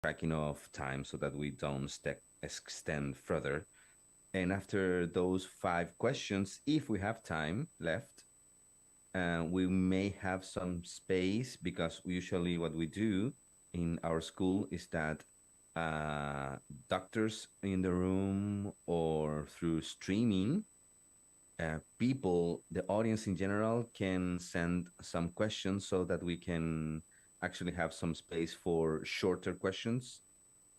tracking of time so that we don't extend further. And after those 5 questions, if we have time left, we may have some space because usually what we do in our school is that doctors in the room or through streaming, people, the audience in general, can send some questions so that we can actually have some space for shorter questions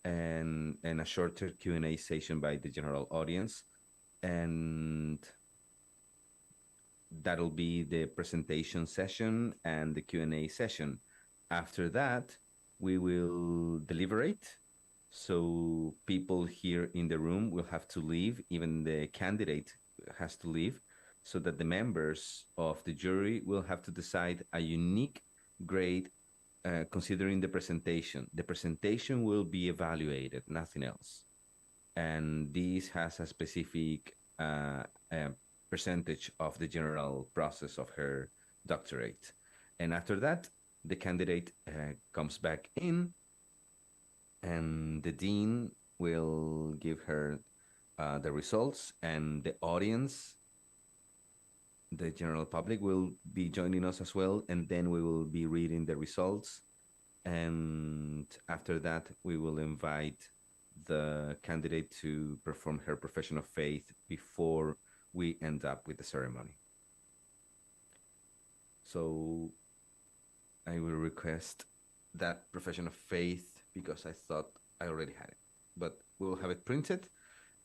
and a shorter Q&A session by the general audience. And that'll be the presentation session and the Q&A session. After that, we will deliberate. So people here in the room will have to leave, even the candidate has to leave, so that the members of the jury will have to decide a unique grade considering the presentation. The presentation will be evaluated, nothing else. And this has a specific uh, percentage of the general process of her doctorate. And after that, the candidate comes back in, and the dean will give her the results, and the audience, the general public, will be joining us as well. And then we will be reading the results. And after that, we will invite the candidate to perform her profession of faith before we end up with the ceremony. So I will request that profession of faith because I thought I already had it, but we'll have it printed.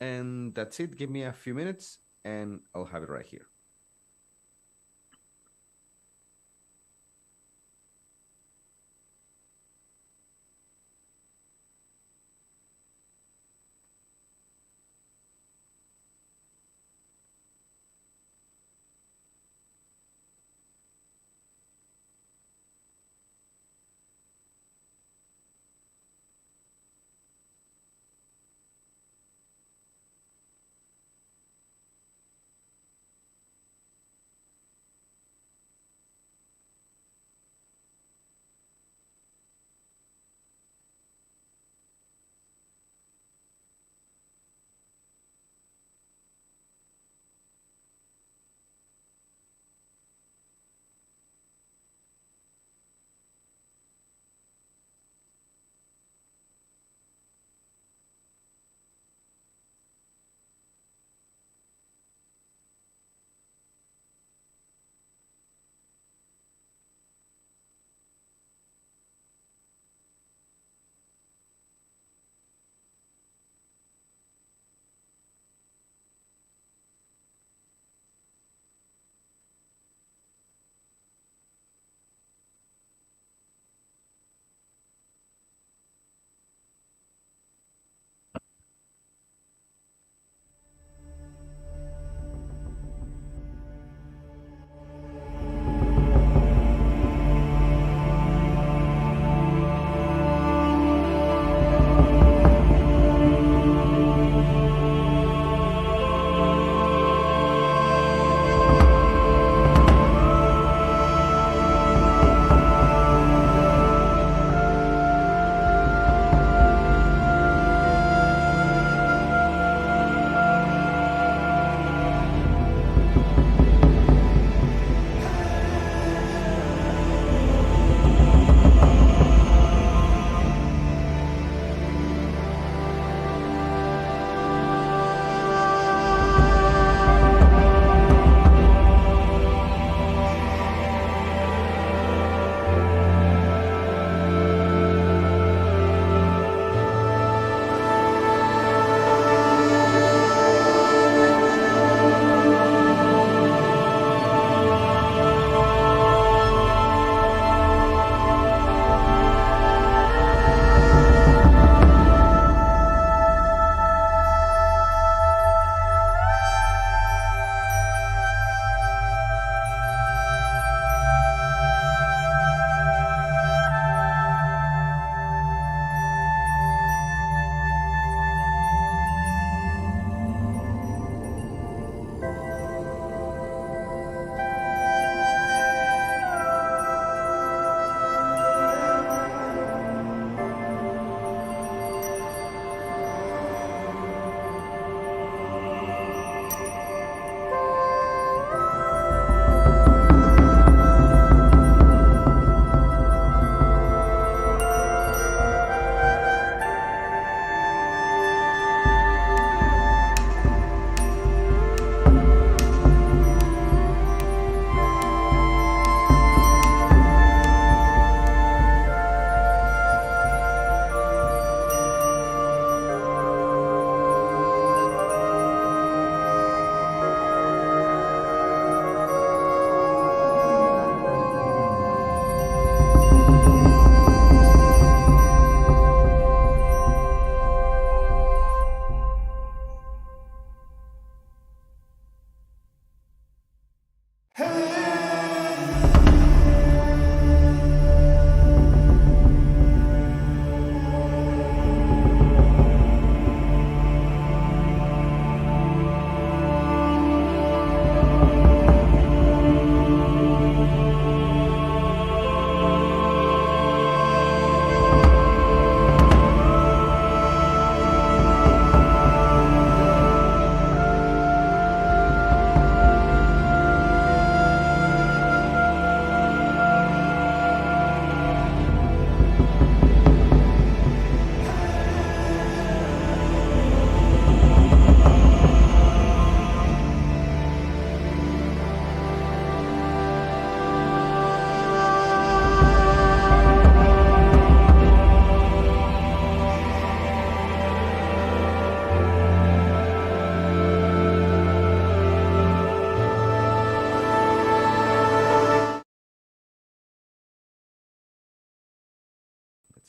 And that's it. Give me a few minutes and I'll have it right here.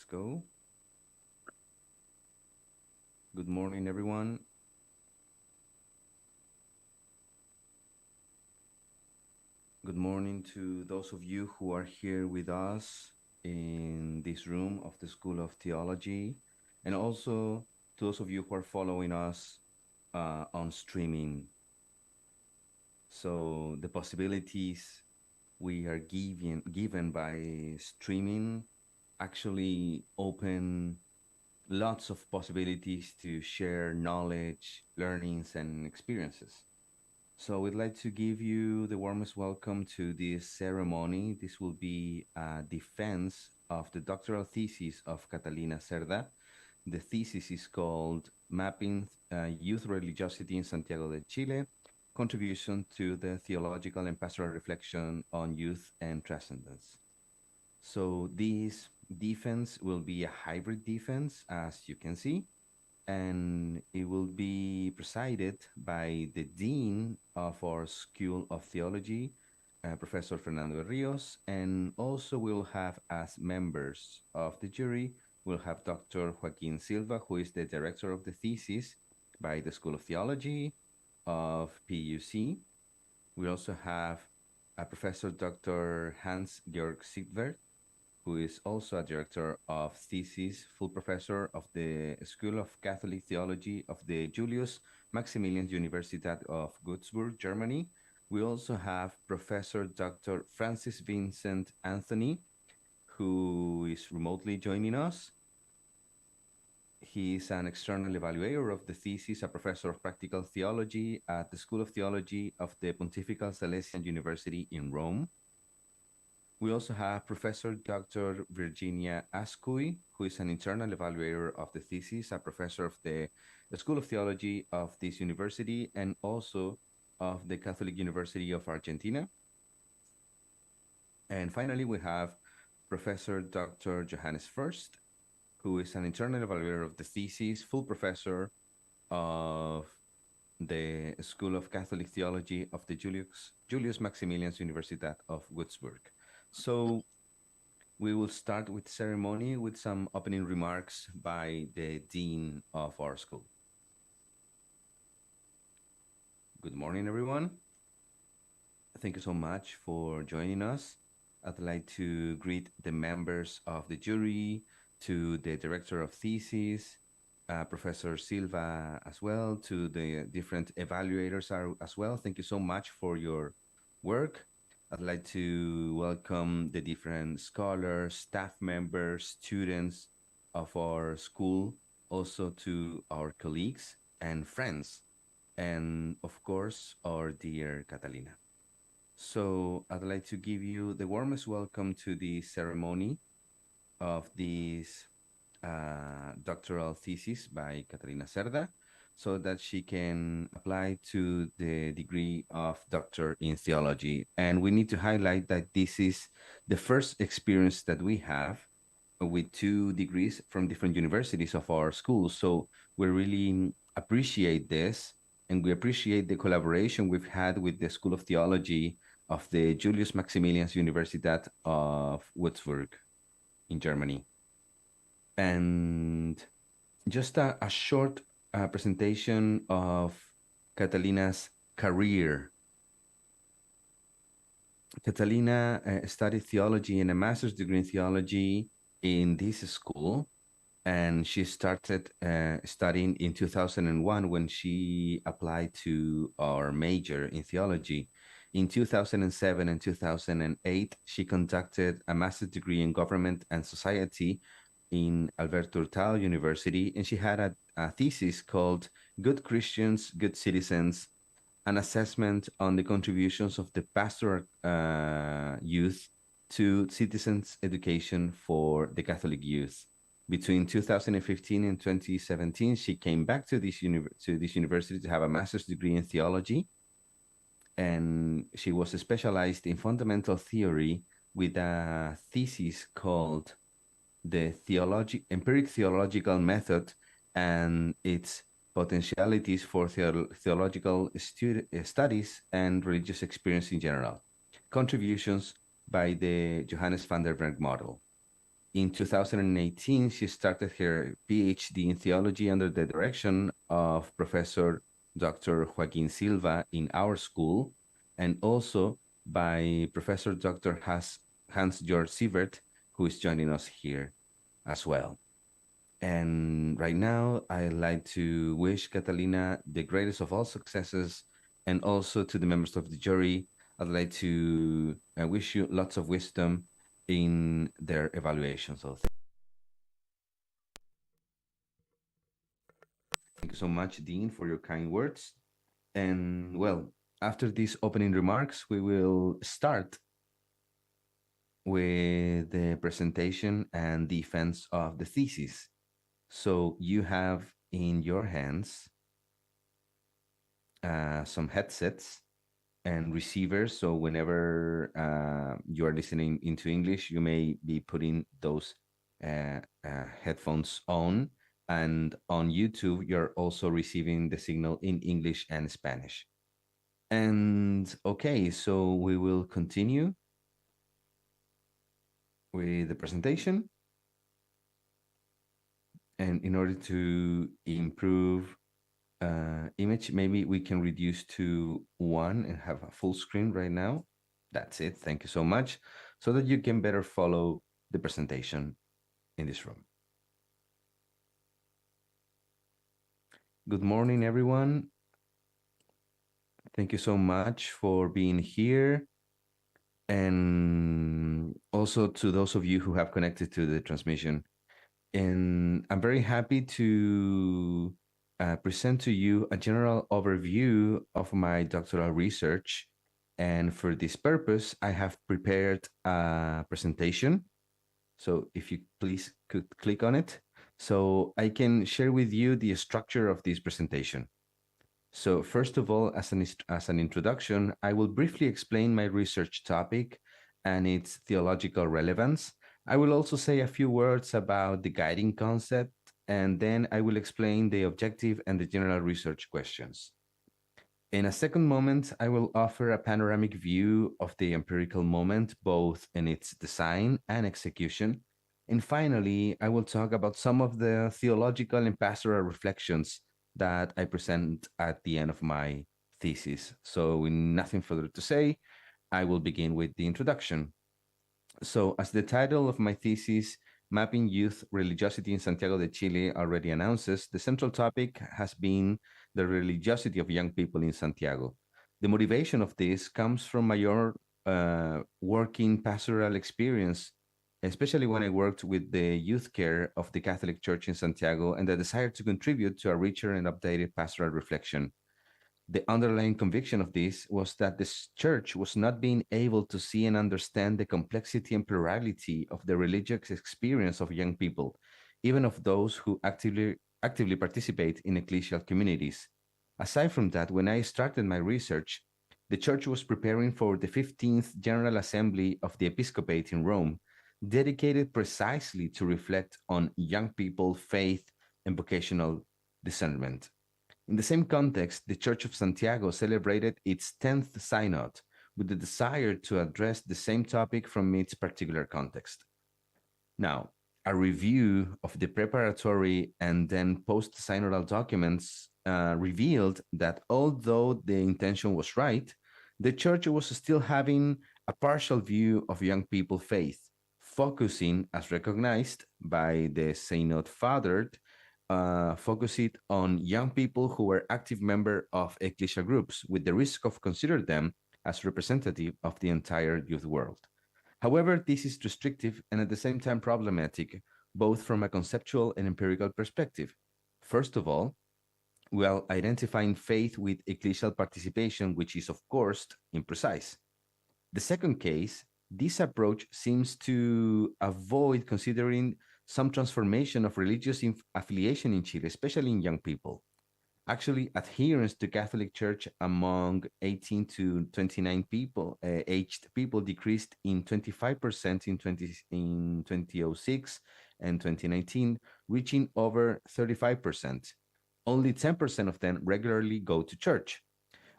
go. Good morning, everyone. Good morning to those of you who are here with us in this room of the School of Theology, and also to those of you who are following us on streaming. So the possibilities we are given by streaming actually open lots of possibilities to share knowledge, learnings, and experiences. So we'd like to give you the warmest welcome to this ceremony. This will be a defense of the doctoral thesis of Catalina Cerda. The thesis is called Mapping Youth Religiosity in Santiago de Chile, Contribution to the Theological and Pastoral Reflection on Youth and Transcendence. So this defense will be a hybrid defense, as you can see, and it will be presided by the Dean of our School of Theology, Professor Fernando Rios, and also we'll have as members of the jury, we'll have Dr. Joaquin Silva, who is the director of the thesis by the School of Theology of PUC. We also have a Professor Dr. Hans-Georg Siegwert, who is also a director of thesis, full professor of the School of Catholic Theology of the Julius Maximilian Universität of Würzburg, Germany. We also have Professor Dr. Francis Vincent Anthony, who is remotely joining us. He is an external evaluator of the thesis, a professor of practical theology at the School of Theology of the Pontifical Salesian University in Rome. We also have Professor Dr. Virginia Ascuy, who is an internal evaluator of the thesis, a professor of the School of Theology of this university and also of the Catholic University of Argentina. And finally, we have Professor Dr. Johannes First, who is an internal evaluator of the thesis, full professor of the School of Catholic Theology of the Julius Maximilian Universität of Würzburg. So we will start with ceremony with some opening remarks by the Dean of our school. Good morning, everyone. Thank you so much for joining us. I'd like to greet the members of the jury, to the director of thesis, Professor Silva as well, to the different evaluators as well. Thank you so much for your work. I'd like to welcome the different scholars, staff members, students of our school, also to our colleagues and friends, and of course, our dear Catalina. So I'd like to give you the warmest welcome to the ceremony of this doctoral thesis by Catalina Cerda, so that she can apply to the degree of doctor in theology. And we need to highlight that this is the first experience that we have with 2 degrees from different universities of our school. So we really appreciate this, and we appreciate the collaboration we've had with the School of Theology of the Julius Maximilian Universität of Würzburg in Germany. And just a short presentation of Catalina's career. Catalina studied theology and a master's degree in theology in this school, and she started studying in 2001 when she applied to our major in theology. In 2007 and 2008, she conducted a master's degree in government and society in Alberto Hurtado University, and she had a thesis called Good Christians, Good Citizens, an assessment on the contributions of the pastoral youth to citizens' education for the Catholic youth. Between 2015 and 2017, she came back to this university to have a master's degree in theology, and she was specialized in fundamental theory with a thesis called the empiric theological method and its potentialities for theological studies and religious experience in general. Contributions by the Johannes van der Berg model. In 2018, she started her PhD in theology under the direction of Professor Dr. Joaquin Silva in our school, and also by Professor Dr. Hans-Georg Sievert, who is joining us here as well. And right now, I'd like to wish Catalina the greatest of all successes, and also to the members of the jury, I'd like to wish you lots of wisdom in their evaluation. So thank you so much, Dean, for your kind words. And well, after these opening remarks, we will start with the presentation and defense of the thesis. So you have in your hands some headsets and receivers. So whenever you are listening into English, you may be putting those headphones on. And on YouTube, you're also receiving the signal in English and Spanish. And okay, so we will continue with the presentation. And in order to improve image, maybe we can reduce to 1 and have a full screen right now. That's it. Thank you so much. So that you can better follow the presentation in this room. Good morning, everyone. Thank you so much for being here. And also to those of you who have connected to the transmission. And I'm very happy to present to you a general overview of my doctoral research. And for this purpose, I have prepared a presentation. So if you please could click on it, so I can share with you the structure of this presentation. So first of all, as an introduction, I will briefly explain my research topic and its theological relevance. I will also say a few words about the guiding concept, and then I will explain the objective and the general research questions. In a second moment, I will offer a panoramic view of the empirical moment, both in its design and execution. And finally, I will talk about some of the theological and pastoral reflections that I present at the end of my thesis. So with nothing further to say, I will begin with the introduction. So as the title of my thesis, Mapping Youth Religiosity in Santiago de Chile, already announces, the central topic has been the religiosity of young people in Santiago. The motivation of this comes from my own working pastoral experience, especially when I worked with the youth care of the Catholic Church in Santiago, and the desire to contribute to a richer and updated pastoral reflection. The underlying conviction of this was that the church was not being able to see and understand the complexity and plurality of the religious experience of young people, even of those who actively participate in ecclesial communities. Aside from that, when I started my research, the church was preparing for the 15th General Assembly of the Episcopate in Rome, dedicated precisely to reflect on young people, faith, and vocational discernment. In the same context, the Church of Santiago celebrated its 10th synod with the desire to address the same topic from its particular context. Now, a review of the preparatory and then post-synodal documents revealed that although the intention was right, the Church was still having a partial view of young people faith, focusing, as recognized by the Synod Fathered, focus it on young people who were active members of ecclesial groups, with the risk of considering them as representative of the entire youth world. However, this is restrictive and at the same time problematic, both from a conceptual and empirical perspective. First of all, while identifying faith with ecclesial participation, which is, of course, imprecise. The second case, this approach seems to avoid considering some transformation of religious affiliation in Chile, especially in young people. Actually, adherence to Catholic Church among 18 to 29 people, aged people decreased in 25% in 2006 and 2019, reaching over 35%. Only 10% of them regularly go to church.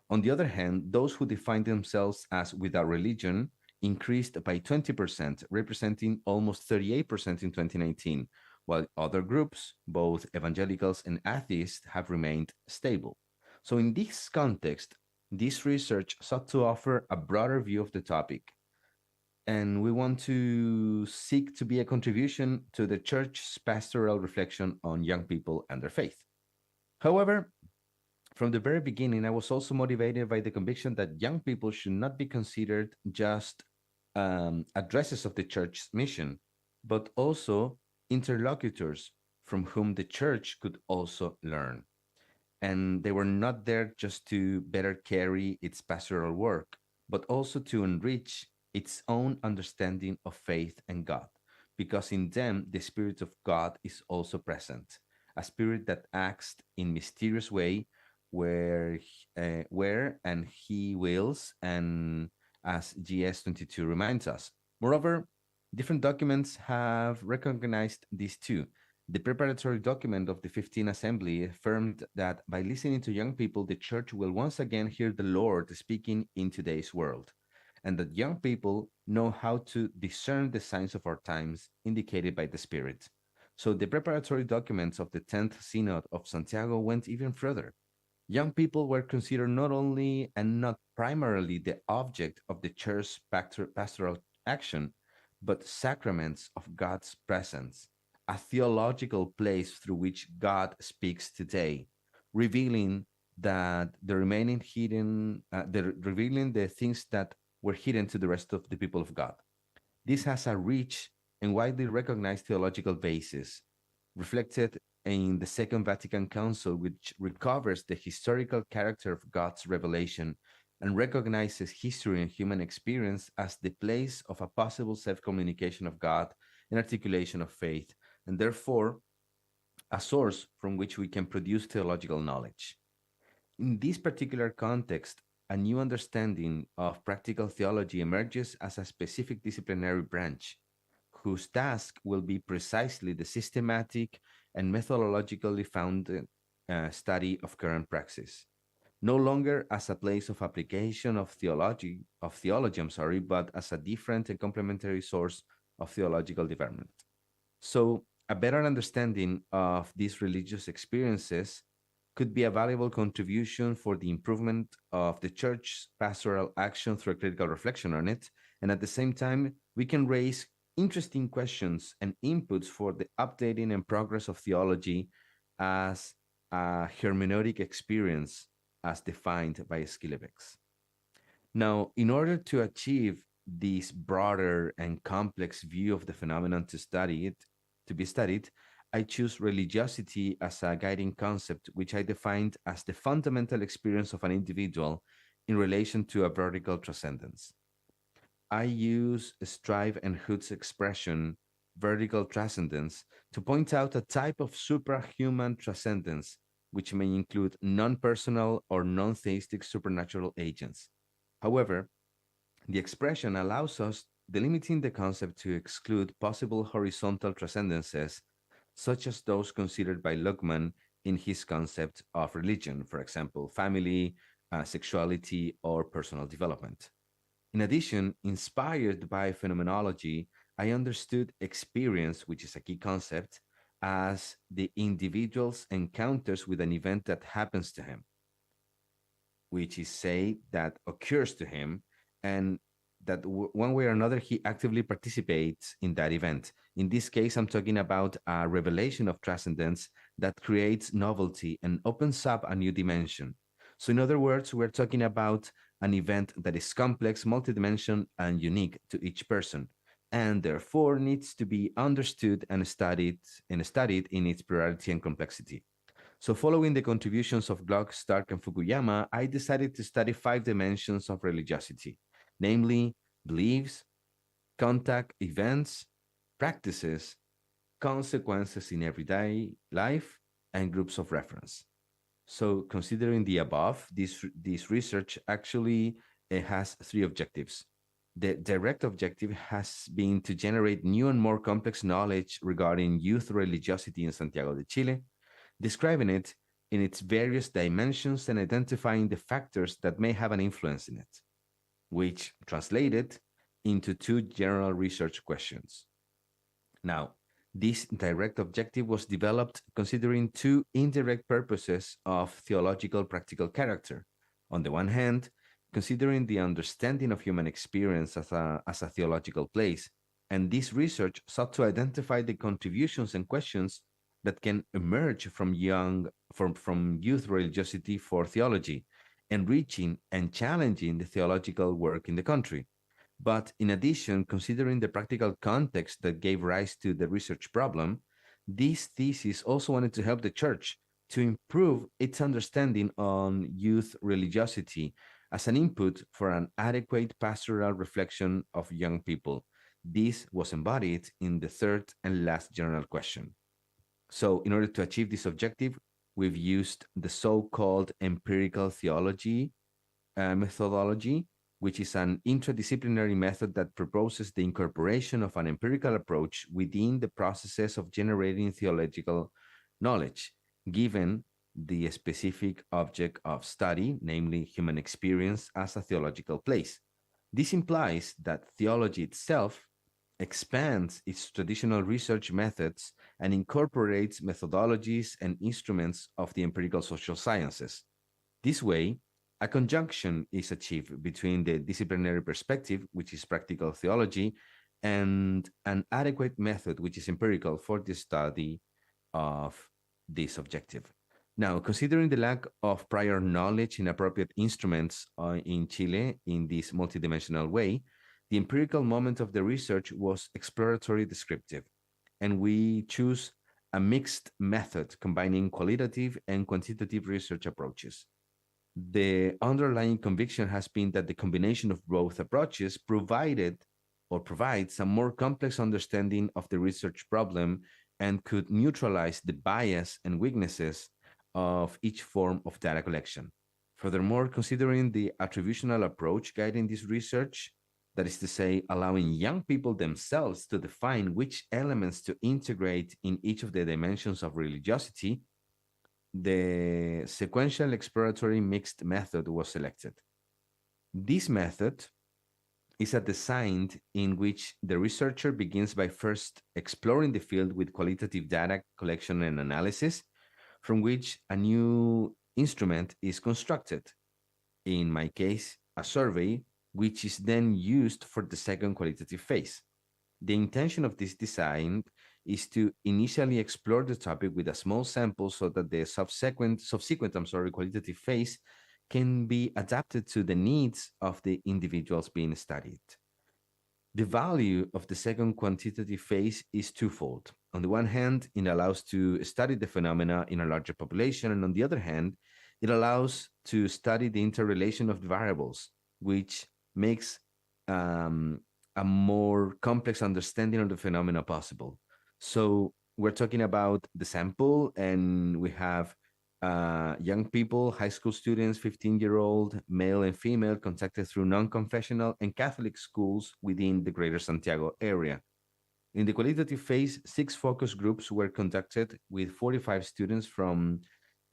On the other hand, those who define themselves as without religion increased by 20%, representing almost 38% in 2019, while other groups, both evangelicals and atheists, have remained stable. So, in this context, this research sought to offer a broader view of the topic, and we want to seek to be a contribution to the church's pastoral reflection on young people and their faith. However, from the very beginning, I was also motivated by the conviction that young people should not be considered just addresses of the church's mission, but also interlocutors from whom the church could also learn. And they were not there just to better carry its pastoral work, but also to enrich its own understanding of faith and God, because in them the Spirit of God is also present, a spirit that acts in mysterious way where and He wills, and as GS22 reminds us. Moreover, different documents have recognized this too. The preparatory document of the 15th Assembly affirmed that by listening to young people, the church will once again hear the Lord speaking in today's world, and that young people know how to discern the signs of our times indicated by the Spirit. So the preparatory documents of the 10th Synod of Santiago went even further. Young people were considered not only and not primarily the object of the church's pastoral action, but sacraments of God's presence, a theological place through which God speaks today, revealing that revealing the things that were hidden to the rest of the people of God. This has a rich and widely recognized theological basis, reflected in the Second Vatican Council, which recovers the historical character of God's revelation and recognizes history and human experience as the place of a possible self communication of God and articulation of faith, and therefore a source from which we can produce theological knowledge. In this particular context, a new understanding of practical theology emerges as a specific disciplinary branch, whose task will be precisely the systematic and methodologically founded study of current praxis, no longer as a place of application of theology, but as a different and complementary source of theological development. So, a better understanding of these religious experiences could be a valuable contribution for the improvement of the church's pastoral action through a critical reflection on it. And at the same time, we can raise interesting questions and inputs for the updating and progress of theology as a hermeneutic experience as defined by Skilevix. Now, in order to achieve this broader and complex view of the phenomenon to be studied, I choose religiosity as a guiding concept, which I defined as the fundamental experience of an individual in relation to a vertical transcendence. I use Strive and Hood's expression, vertical transcendence, to point out a type of suprahuman transcendence, which may include non personal or non theistic supernatural agents. However, the expression allows us delimiting the concept to exclude possible horizontal transcendences, such as those considered by Luckman in his concept of religion, for example, family, sexuality, or personal development. In addition, inspired by phenomenology, I understood experience, which is a key concept, as the individual's encounters with an event that happens to him, which is say that occurs to him, and that one way or another he actively participates in that event. In this case, I'm talking about a revelation of transcendence that creates novelty and opens up a new dimension. So in other words, we're talking about an event that is complex, multidimensional, and unique to each person, and therefore needs to be understood and studied in its plurality and complexity. So following the contributions of Gluck, Stark, and Fukuyama, I decided to study 5 dimensions of religiosity, namely beliefs, contact events, practices, consequences in everyday life, and groups of reference. So considering the above, this research actually has 3 objectives. The direct objective has been to generate new and more complex knowledge regarding youth religiosity in Santiago de Chile, describing it in its various dimensions and identifying the factors that may have an influence in it, which translated into two general research questions. Now, this direct objective was developed considering two indirect purposes of theological practical character. On the one hand, considering the understanding of human experience as a theological place, and this research sought to identify the contributions and questions that can emerge from youth religiosity for theology, enriching and challenging the theological work in the country. But in addition, considering the practical context that gave rise to the research problem, this thesis also wanted to help the church to improve its understanding on youth religiosity as an input for an adequate pastoral reflection of young people. This was embodied in the third and last general question. So, in order to achieve this objective, we've used the so called empirical theology methodology, which is an interdisciplinary method that proposes the incorporation of an empirical approach within the processes of generating theological knowledge, given the specific object of study, namely human experience as a theological place. This implies that theology itself expands its traditional research methods and incorporates methodologies and instruments of the empirical social sciences. This way, a conjunction is achieved between the disciplinary perspective, which is practical theology, and an adequate method, which is empirical, for the study of this objective. Now, considering the lack of prior knowledge in appropriate instruments in Chile in this multidimensional way, the empirical moment of the research was exploratory descriptive, and we choose a mixed method combining qualitative and quantitative research approaches. The underlying conviction has been that the combination of both approaches provides a more complex understanding of the research problem and could neutralize the bias and weaknesses of each form of data collection. Furthermore, considering the attributional approach guiding this research, that is to say, allowing young people themselves to define which elements to integrate in each of the dimensions of religiosity, the sequential exploratory mixed method was selected. This method is a design in which the researcher begins by first exploring the field with qualitative data collection and analysis, from which a new instrument is constructed. In my case, a survey, which is then used for the second qualitative phase. The intention of this design is to initially explore the topic with a small sample so that the subsequent qualitative phase can be adapted to the needs of the individuals being studied. The value of the second quantitative phase is twofold. On the one hand, it allows to study the phenomena in a larger population, and on the other hand, it allows to study the interrelation of the variables, which makes a more complex understanding of the phenomena possible. So we're talking about the sample, and we have young people, high school students, 15-year-old, male and female, contacted through non-confessional and Catholic schools within the greater Santiago area. In the qualitative phase, 6 focus groups were conducted with 45 students from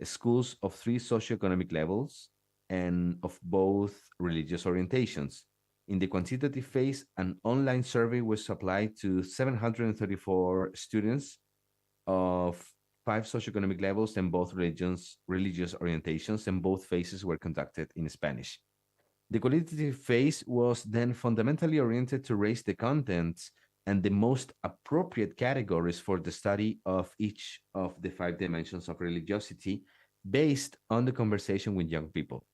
schools of 3 socioeconomic levels and of both religious orientations. In the quantitative phase, an online survey was applied to 734 students of 5 socioeconomic levels and both religious orientations, and both phases were conducted in Spanish. The qualitative phase was then fundamentally oriented to raise the contents and the most appropriate categories for the study of each of the 5 dimensions of religiosity based on the conversation with young people.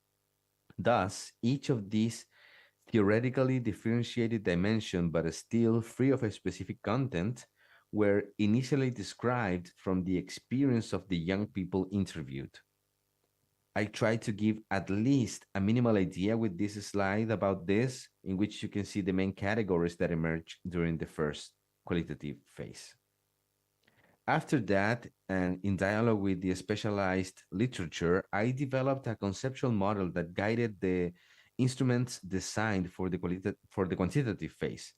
Thus, each of these theoretically differentiated dimension, but still free of a specific content, were initially described from the experience of the young people interviewed. I tried to give at least a minimal idea with this slide about this, in which you can see the main categories that emerge during the first qualitative phase. After that, and in dialogue with the specialized literature, I developed a conceptual model that guided the instruments designed for the quantitative phase.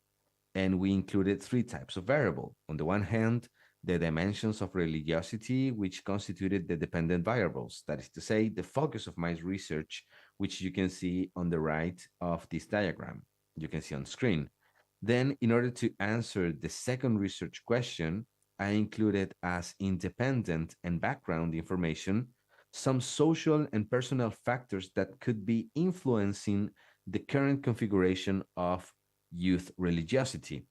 And we included 3 types of variable. On the one hand, the dimensions of religiosity, which constituted the dependent variables. That is to say, the focus of my research, which you can see on the right of this diagram, you can see on screen. Then, in order to answer the second research question, I included as independent and background information some social and personal factors that could be influencing the current configuration of youth religiosity.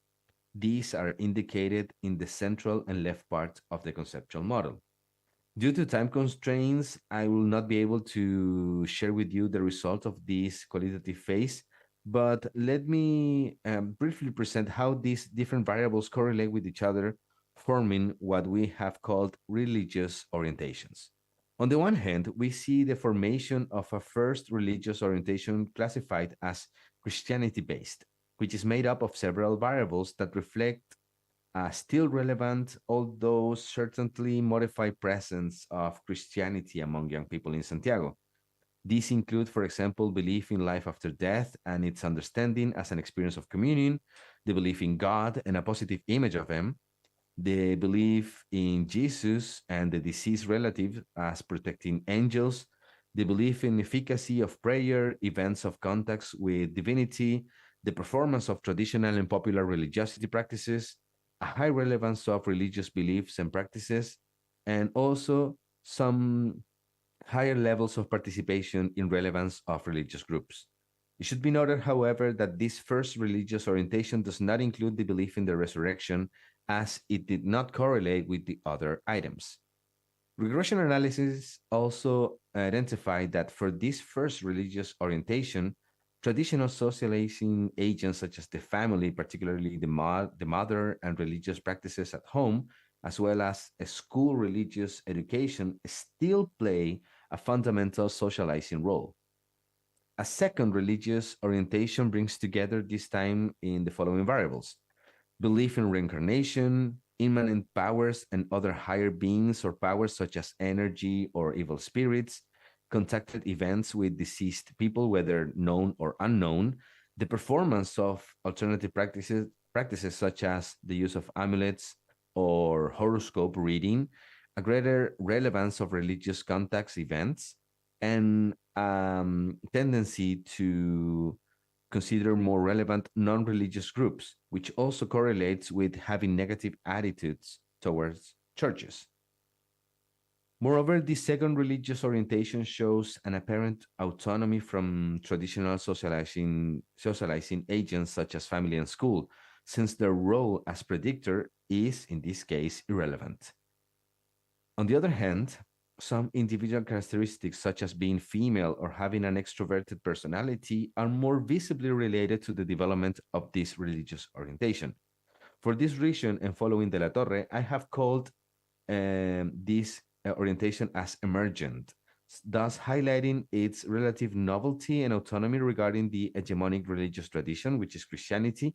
These are indicated in the central and left part of the conceptual model. Due to time constraints, I will not be able to share with you the result of this qualitative phase, but let me briefly present how these different variables correlate with each other, forming what we have called religious orientations. On the one hand, we see the formation of a first religious orientation classified as Christianity based, which is made up of several variables that reflect a still relevant, although certainly modified presence of Christianity among young people in Santiago. These include, for example, belief in life after death and its understanding as an experience of communion, the belief in God and a positive image of Him, the belief in Jesus and the deceased relative as protecting angels, the belief in efficacy of prayer, events of contacts with divinity, the performance of traditional and popular religiosity practices, a high relevance of religious beliefs and practices, and also some higher levels of participation in relevance of religious groups. It should be noted, however, that this first religious orientation does not include the belief in the resurrection, as it did not correlate with the other items. Regression analysis also identified that for this first religious orientation, traditional socializing agents such as the family, particularly the mother, and religious practices at home, as well as a school religious education, still play a fundamental socializing role. A second religious orientation brings together this time in the following variables: belief in reincarnation, immanent powers and other higher beings or powers such as energy or evil spirits, contacted events with deceased people, whether known or unknown, the performance of alternative practices such as the use of amulets or horoscope reading, a greater relevance of religious contacts events, and tendency to consider more relevant non-religious groups, which also correlates with having negative attitudes towards churches. Moreover, this second religious orientation shows an apparent autonomy from traditional socializing agents such as family and school, since their role as predictor is, in this case, irrelevant. On the other hand, some individual characteristics, such as being female or having an extroverted personality, are more visibly related to the development of this religious orientation. For this reason, and following De la Torre, I have called this orientation as emergent, thus highlighting its relative novelty and autonomy regarding the hegemonic religious tradition, which is Christianity,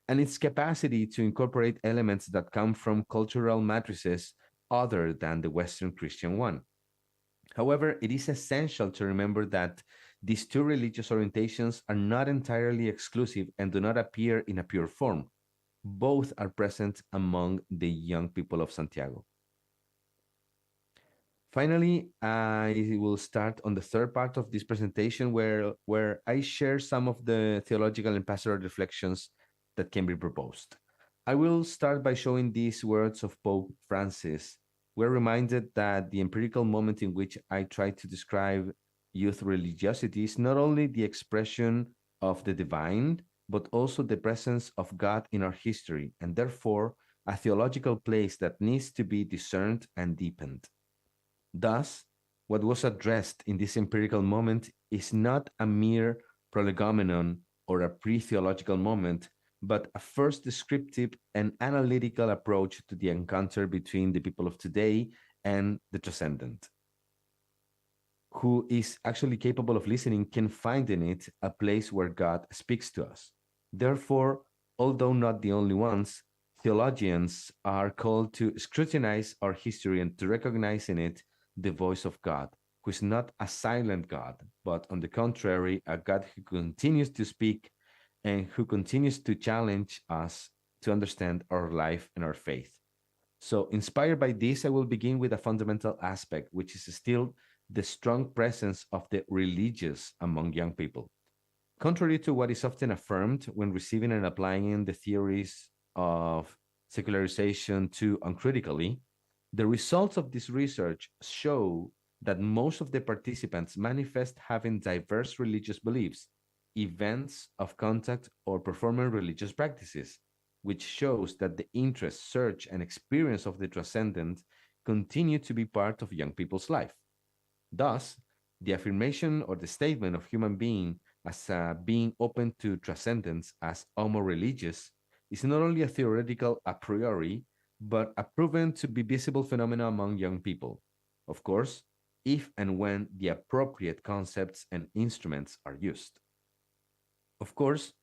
and its capacity to incorporate elements that come from cultural matrices other than the Western Christian one. However, it is essential to remember that these two religious orientations are not entirely exclusive and do not appear in a pure form. Both are present among the young people of Santiago. Finally, I will start on the third part of this presentation where I share some of the theological and pastoral reflections that can be proposed. I will start by showing these words of Pope Francis. We're reminded that the empirical moment in which I try to describe youth religiosity is not only the expression of the divine, but also the presence of God in our history, and therefore a theological place that needs to be discerned and deepened. Thus, what was addressed in this empirical moment is not a mere prolegomenon or a pre-theological moment, but a first descriptive and analytical approach to the encounter between the people of today and the transcendent. Who is actually capable of listening can find in it a place where God speaks to us. Therefore, although not the only ones, theologians are called to scrutinize our history and to recognize in it the voice of God, who is not a silent God, but on the contrary, a God who continues to speak and who continues to challenge us to understand our life and our faith. So, inspired by this, I will begin with a fundamental aspect, which is still the strong presence of the religious among young people. Contrary to what is often affirmed when receiving and applying the theories of secularization too uncritically, the results of this research show that most of the participants manifest having diverse religious beliefs, events of contact, or performing religious practices, which shows that the interest, search, and experience of the transcendent continue to be part of young people's life. Thus, the affirmation or the statement of human being as being open to transcendence as homo religious is not only a theoretical a priori, but a proven to be visible phenomenon among young people. Of course, if and when the appropriate concepts and instruments are used. Of course,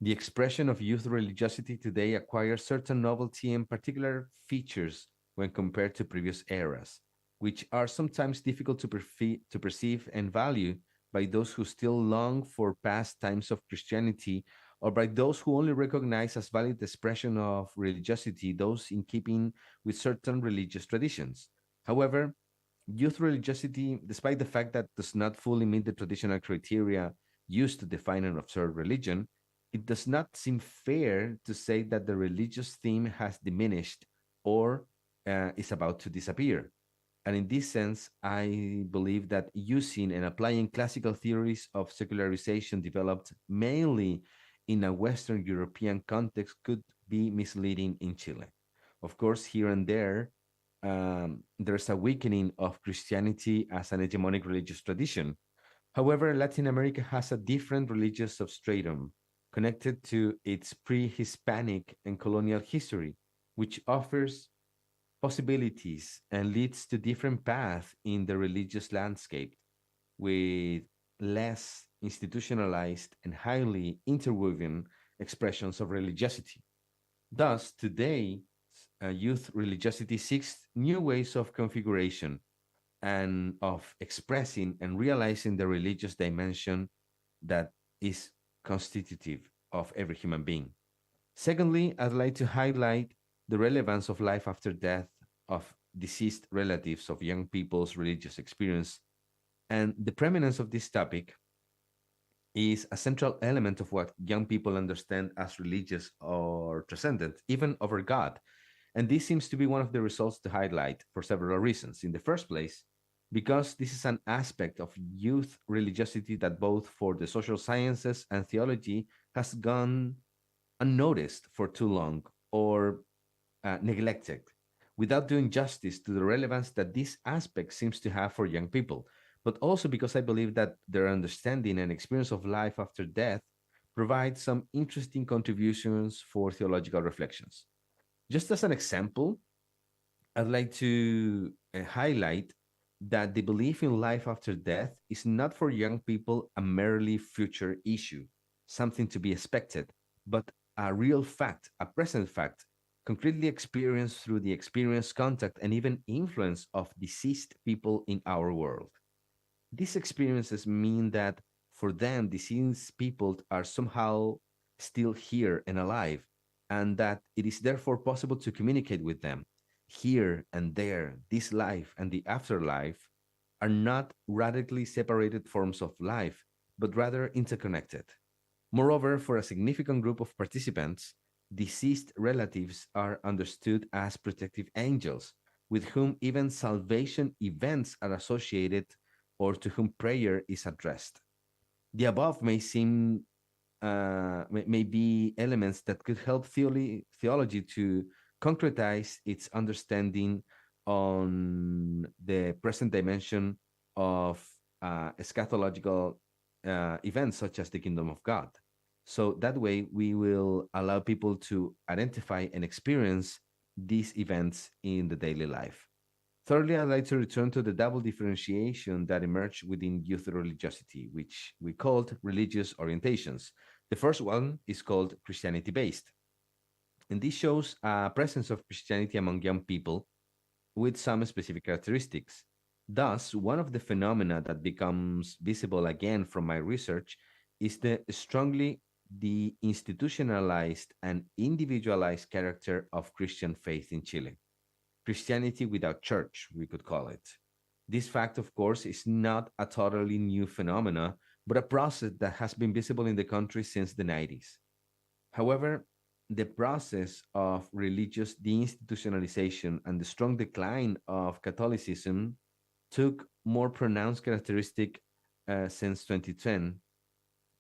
the expression of youth religiosity today acquires certain novelty and particular features when compared to previous eras, which are sometimes difficult to perceive and value by those who still long for past times of Christianity, or by those who only recognize as valid expression of religiosity those in keeping with certain religious traditions. However, youth religiosity, despite the fact that does not fully meet the traditional criteria used to define and observe religion, it does not seem fair to say that the religious theme has diminished or is about to disappear. And in this sense, I believe that using and applying classical theories of secularization developed mainly in a Western European context could be misleading in Chile. Of course, here and there, there's a weakening of Christianity as an hegemonic religious tradition. However, Latin America has a different religious substratum connected to its pre Hispanic and colonial history, which offers possibilities and leads to different paths in the religious landscape with less institutionalized and highly interwoven expressions of religiosity. Thus, today, youth religiosity seeks new ways of configuration and of expressing and realizing the religious dimension that is constitutive of every human being. Secondly, I'd like to highlight the relevance of life after death of deceased relatives of young people's religious experience. And the preeminence of this topic is a central element of what young people understand as religious or transcendent, even over God. And this seems to be one of the results to highlight for several reasons. In the first place, because this is an aspect of youth religiosity that both for the social sciences and theology has gone unnoticed for too long or neglected, without doing justice to the relevance that this aspect seems to have for young people, but also because I believe that their understanding and experience of life after death provide some interesting contributions for theological reflections. Just as an example, I'd like to highlight that the belief in life after death is not for young people a merely future issue, something to be expected, but a real fact, a present fact, concretely experienced through the experience, contact, and even influence of deceased people in our world. These experiences mean that for them, deceased people are somehow still here and alive, and that it is therefore possible to communicate with them. Here and there, this life and the afterlife are not radically separated forms of life, but rather interconnected. Moreover, for a significant group of participants, deceased relatives are understood as protective angels, with whom even salvation events are associated or to whom prayer is addressed. The above may seem may be elements that could help theology to concretize its understanding on the present dimension of eschatological events such as the kingdom of God. So that way, we will allow people to identify and experience these events in the daily life. Thirdly, I'd like to return to the double differentiation that emerged within youth religiosity, which we called religious orientations. The first one is called Christianity based, and this shows a presence of Christianity among young people with some specific characteristics. Thus, one of the phenomena that becomes visible again from my research is the strongly the institutionalized and individualized character of Christian faith in Chile. Christianity without church, we could call it. This fact, of course, is not a totally new phenomena, but a process that has been visible in the country since the 90s. However, the process of religious deinstitutionalization and the strong decline of Catholicism took more pronounced characteristic since 2010,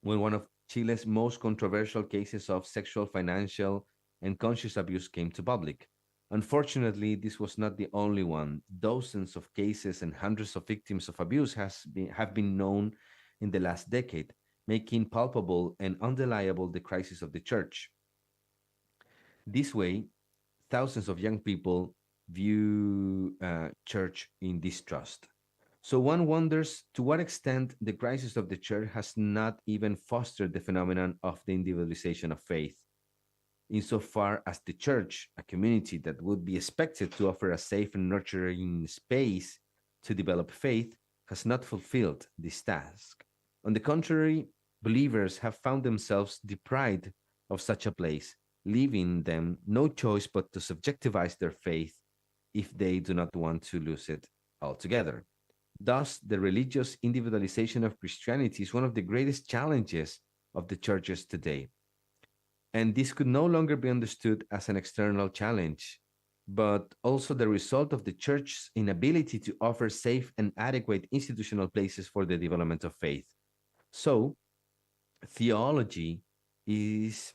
when one of Chile's most controversial cases of sexual, financial, and conscious abuse came to public. Unfortunately, this was not the only one. Dozens of cases and hundreds of victims of abuse have been known in the last decade, making palpable and undeniable the crisis of the church. This way, thousands of young people view church in distrust. So one wonders to what extent the crisis of the church has not even fostered the phenomenon of the individualization of faith, insofar as the church, a community that would be expected to offer a safe and nurturing space to develop faith, has not fulfilled this task. On the contrary, believers have found themselves deprived of such a place, leaving them no choice but to subjectivize their faith if they do not want to lose it altogether. Thus, the religious individualization of Christianity is one of the greatest challenges of the churches today. And this could no longer be understood as an external challenge, but also the result of the church's inability to offer safe and adequate institutional places for the development of faith. So, theology is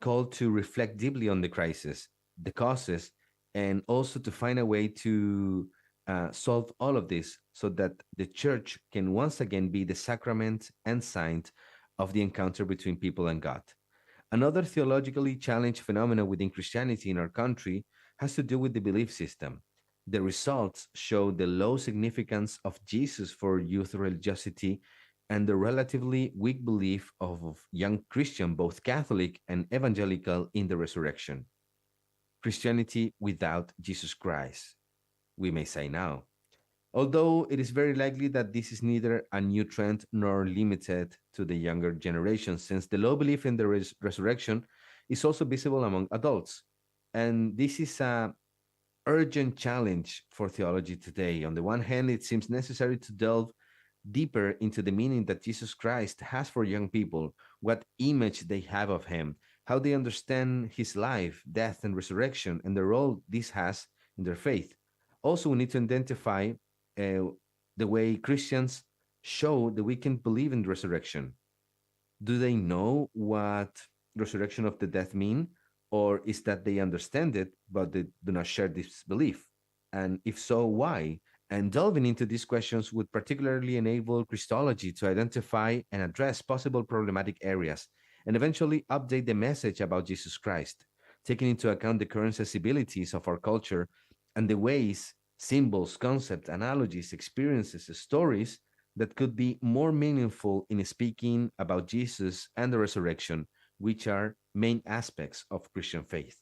called to reflect deeply on the crisis, the causes, and also to find a way to solve all of this so that the church can once again be the sacrament and sign of the encounter between people and God. Another theologically challenged phenomenon within Christianity in our country has to do with the belief system. The results show the low significance of Jesus for youth religiosity and the relatively weak belief of young Christian, both Catholic and evangelical, in the resurrection. Christianity without Jesus Christ, we may say now. Although it is very likely that this is neither a new trend nor limited to the younger generation, since the low belief in the resurrection is also visible among adults. And this is a urgent challenge for theology today. On the one hand, it seems necessary to delve deeper into the meaning that Jesus Christ has for young people, what image they have of him, how they understand his life, death, and resurrection, and the role this has in their faith. Also, we need to identify uh, the way Christians show that we can believe in the resurrection. Do they know what resurrection of the death mean, or is that they understand it but they do not share this belief? And if so, why? And delving into these questions would particularly enable Christology to identify and address possible problematic areas and eventually update the message about Jesus Christ, taking into account the current sensibilities of our culture and the ways symbols, concepts, analogies, experiences, stories that could be more meaningful in speaking about Jesus and the resurrection, which are main aspects of Christian faith.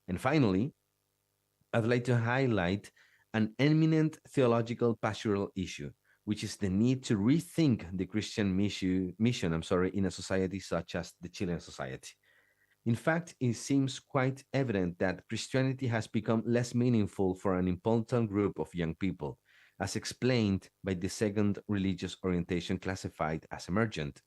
And finally, I'd like to highlight an eminent theological pastoral issue, which is the need to rethink the Christian mission, in a society such as the Chilean society. In fact, it seems quite evident that Christianity has become less meaningful for an important group of young people, as explained by the second religious orientation classified as emergent.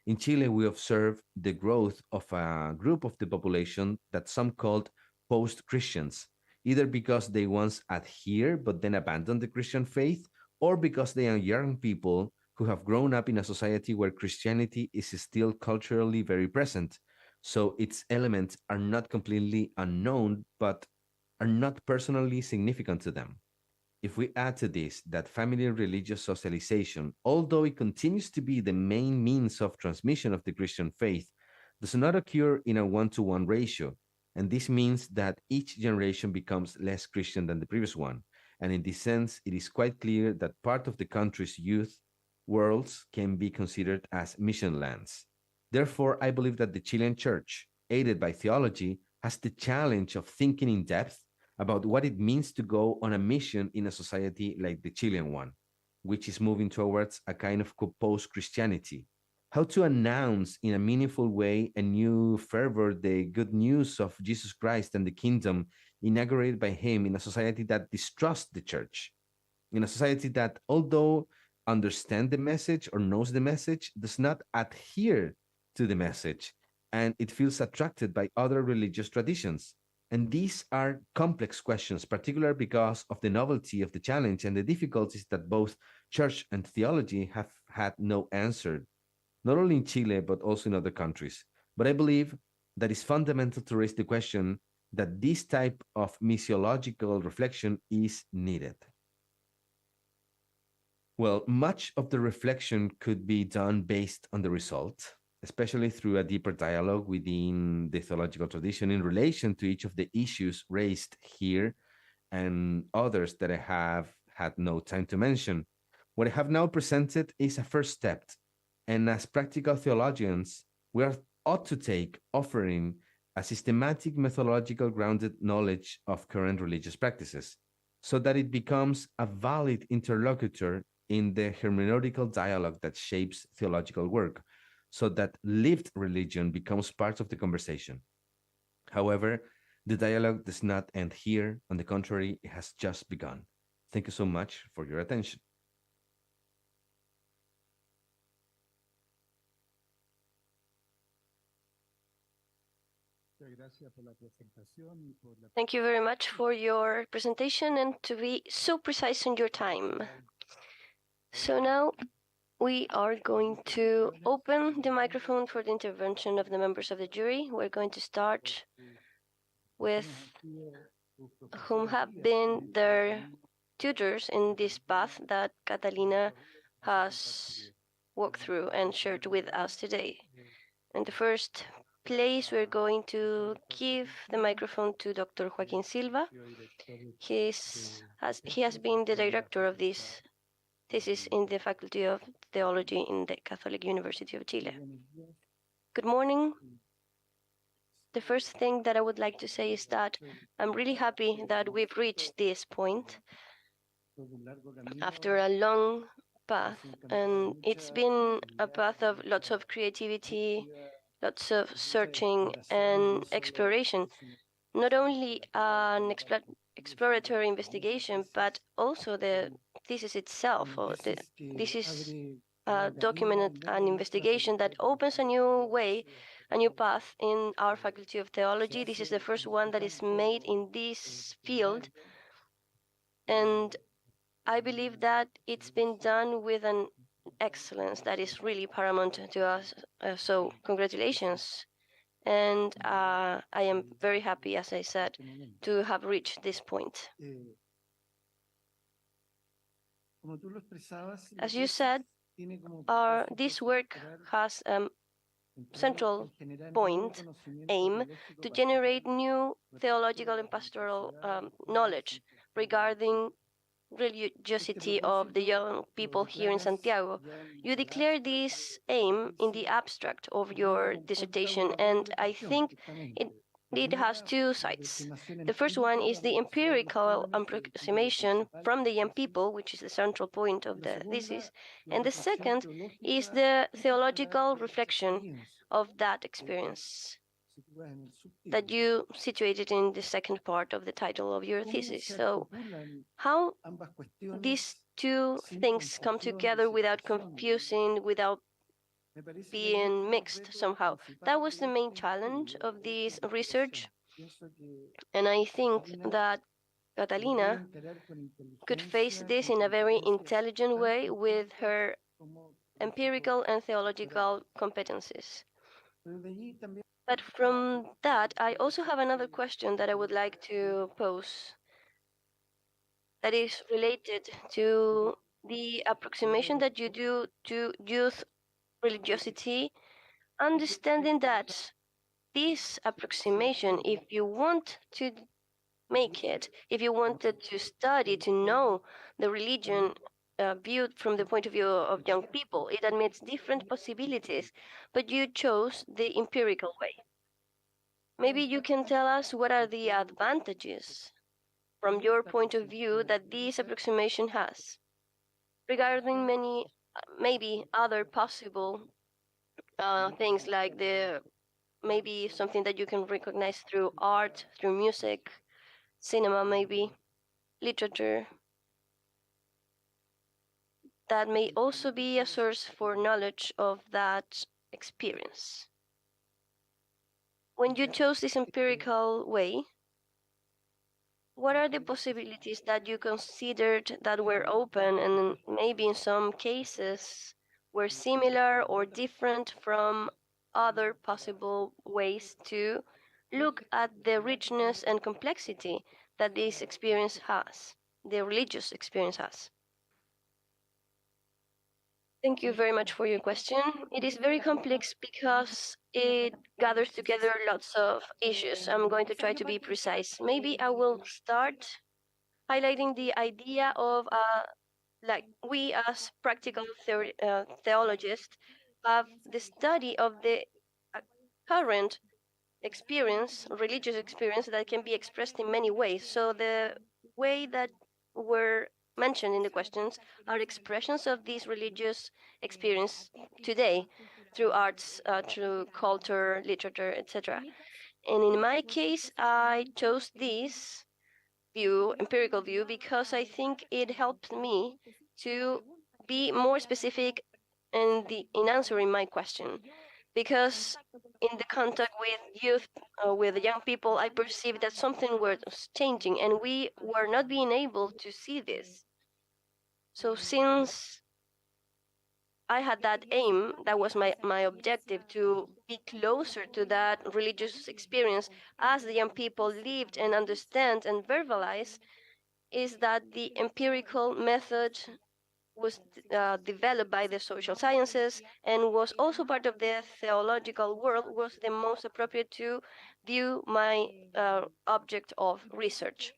In Chile, we observe the growth of a group of the population that some called post Christians, either because they once adhered but then abandoned the Christian faith, or because they are young people who have grown up in a society where Christianity is still culturally very present. So its elements are not completely unknown, but are not personally significant to them. If we add to this that family religious socialization, although it continues to be the main means of transmission of the Christian faith, does not occur in a one-to-one ratio. And this means that each generation becomes less Christian than the previous one. And in this sense, it is quite clear that part of the country's youth worlds can be considered as mission lands. Therefore, I believe that the Chilean church, aided by theology, has the challenge of thinking in depth about what it means to go on a mission in a society like the Chilean one, which is moving towards a kind of post Christianity. How to announce in a meaningful way a new fervor the good news of Jesus Christ and the kingdom inaugurated by him in a society that distrusts the church, in a society that, although understand the message or knows the message does not adhere to the message, and it feels attracted by other religious traditions. And these are complex questions, particularly because of the novelty of the challenge and the difficulties that both church and theology have had no answer, not only in Chile, but also in other countries. But I believe that it's fundamental to raise the question that this type of missiological reflection is needed. Well, much of the reflection could be done based on the result, especially through a deeper dialogue within the theological tradition in relation to each of the issues raised here and others that I have had no time to mention. What I have now presented is a first step, and as practical theologians, we are ought to take offering a systematic methodological grounded knowledge of current religious practices so that it becomes a valid interlocutor in the hermeneutical dialogue that shapes theological work, so that lived religion becomes part of the conversation. However, the dialogue does not end here. On the contrary, it has just begun. Thank you so much for your attention. Thank you very much for your presentation and to be so precise in your time. So now we are going to open the microphone for the intervention of the members of the jury. We're going to start with whom have been their tutors in this path that Catalina has walked through and shared with us today. In the first place, we're going to give the microphone to Dr. Joaquin Silva. He has been the director of this thesis in the Faculty of Theology in the Catholic University of Chile. Good morning. The first thing that I would like to say is that I'm really happy that we've reached this point after a long path, and it's been a path of lots of creativity, lots of searching and exploration, not only an exploratory investigation, but also the thesis itself, or this is documented an investigation that opens a new way, a new path in our Faculty of Theology. This is the first one that is made in this field, and I believe that it's been done with an excellence that is really paramount to us. So congratulations. And I am very happy, as I said, to have reached this point. As you said, this work has central point, aim, to generate new theological and pastoral knowledge regarding religiosity of the young people here in Santiago. You declare this aim in the abstract of your dissertation, and I think it has two sides. The first one is the empirical approximation from the young people, which is the central point of the thesis, and the second is the theological reflection of that experience that you situated in the second part of the title of your thesis. So how these two things come together without confusing, without being mixed somehow. That was the main challenge of this research. And I think that Catalina could face this in a very intelligent way with her empirical and theological competencies. But from that, I also have another question that I would like to pose that is related to the approximation that you do to youth religiosity, understanding that this approximation, if you want to make it, if you wanted to study, to know the religion viewed from the point of view of young people, it admits different possibilities, but you chose the empirical way. Maybe you can tell us what are the advantages from your point of view that this approximation has regarding many, maybe other possible things like the maybe something that you can recognize through art, through music, cinema, maybe literature. that may also be a source for knowledge of that experience. When you chose this empirical way, what are the possibilities that you considered that were open and maybe in some cases were similar or different from other possible ways to look at the richness and complexity that this experience has, the religious experience has? Thank you very much for your question. It is very complex because it gathers together lots of issues. I'm going to try to be precise. Maybe I will start highlighting the idea of like we as practical theologists have the study of the uh, current experience, religious experience that can be expressed in many ways. So the way that were mentioned in the questions are expressions of this religious experience today through arts, through culture, literature, etc. And in my case, I chose this view, empirical view, because I think it helped me to be more specific in answering my question. Because in the contact with youth, with young people, I perceived that something was changing, and we were not being able to see this. So since I had that aim, that was my objective, to be closer to that religious experience as the young people lived and understand and verbalize, is that the empirical method was developed by the social sciences and was also part of the theological world, was the most appropriate to view my object of research.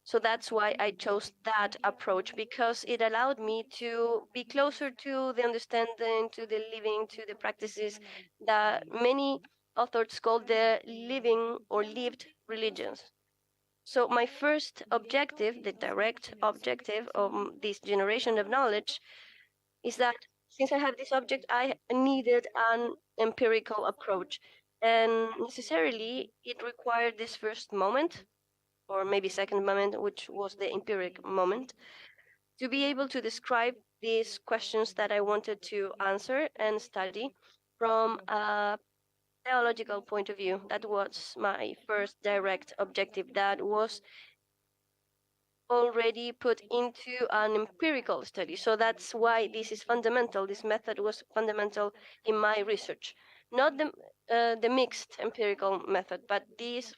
So that's why I chose that approach, because it allowed me to be closer to the understanding, to the living, to the practices that many authors call the living or lived religions. So my first objective, the direct objective of this generation of knowledge, is that since I have this object, I needed an empirical approach. And necessarily, it required this first moment, or maybe second moment, which was the empiric moment, to be able to describe these questions that I wanted to answer and study from a theological point of view. That was my first direct objective. That was already put into an empirical study. So that's why this is fundamental. This method was fundamental in my research. Not the mixed empirical method, but this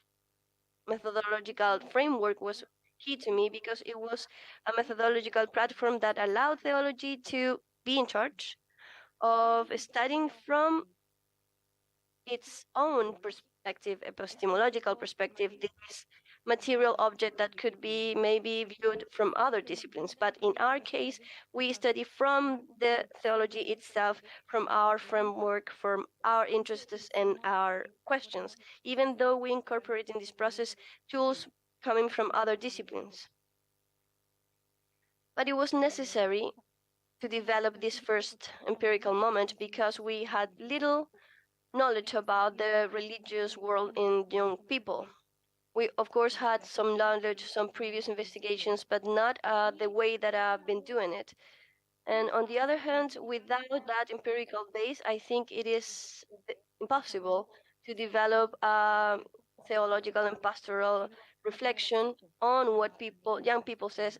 methodological framework was key to me because it was a methodological platform that allowed theology to be in charge of studying from its own perspective, epistemological perspective, this material object that could be maybe viewed from other disciplines. But in our case, we study from the theology itself, from our framework, from our interests and our questions, even though we incorporate in this process tools coming from other disciplines. But it was necessary to develop this first empirical moment because we had little knowledge about the religious world in young people. We, of course, had some knowledge, some previous investigations, but not the way that I've been doing it. And on the other hand, without that empirical base, I think it is impossible to develop a theological and pastoral reflection on what young people says,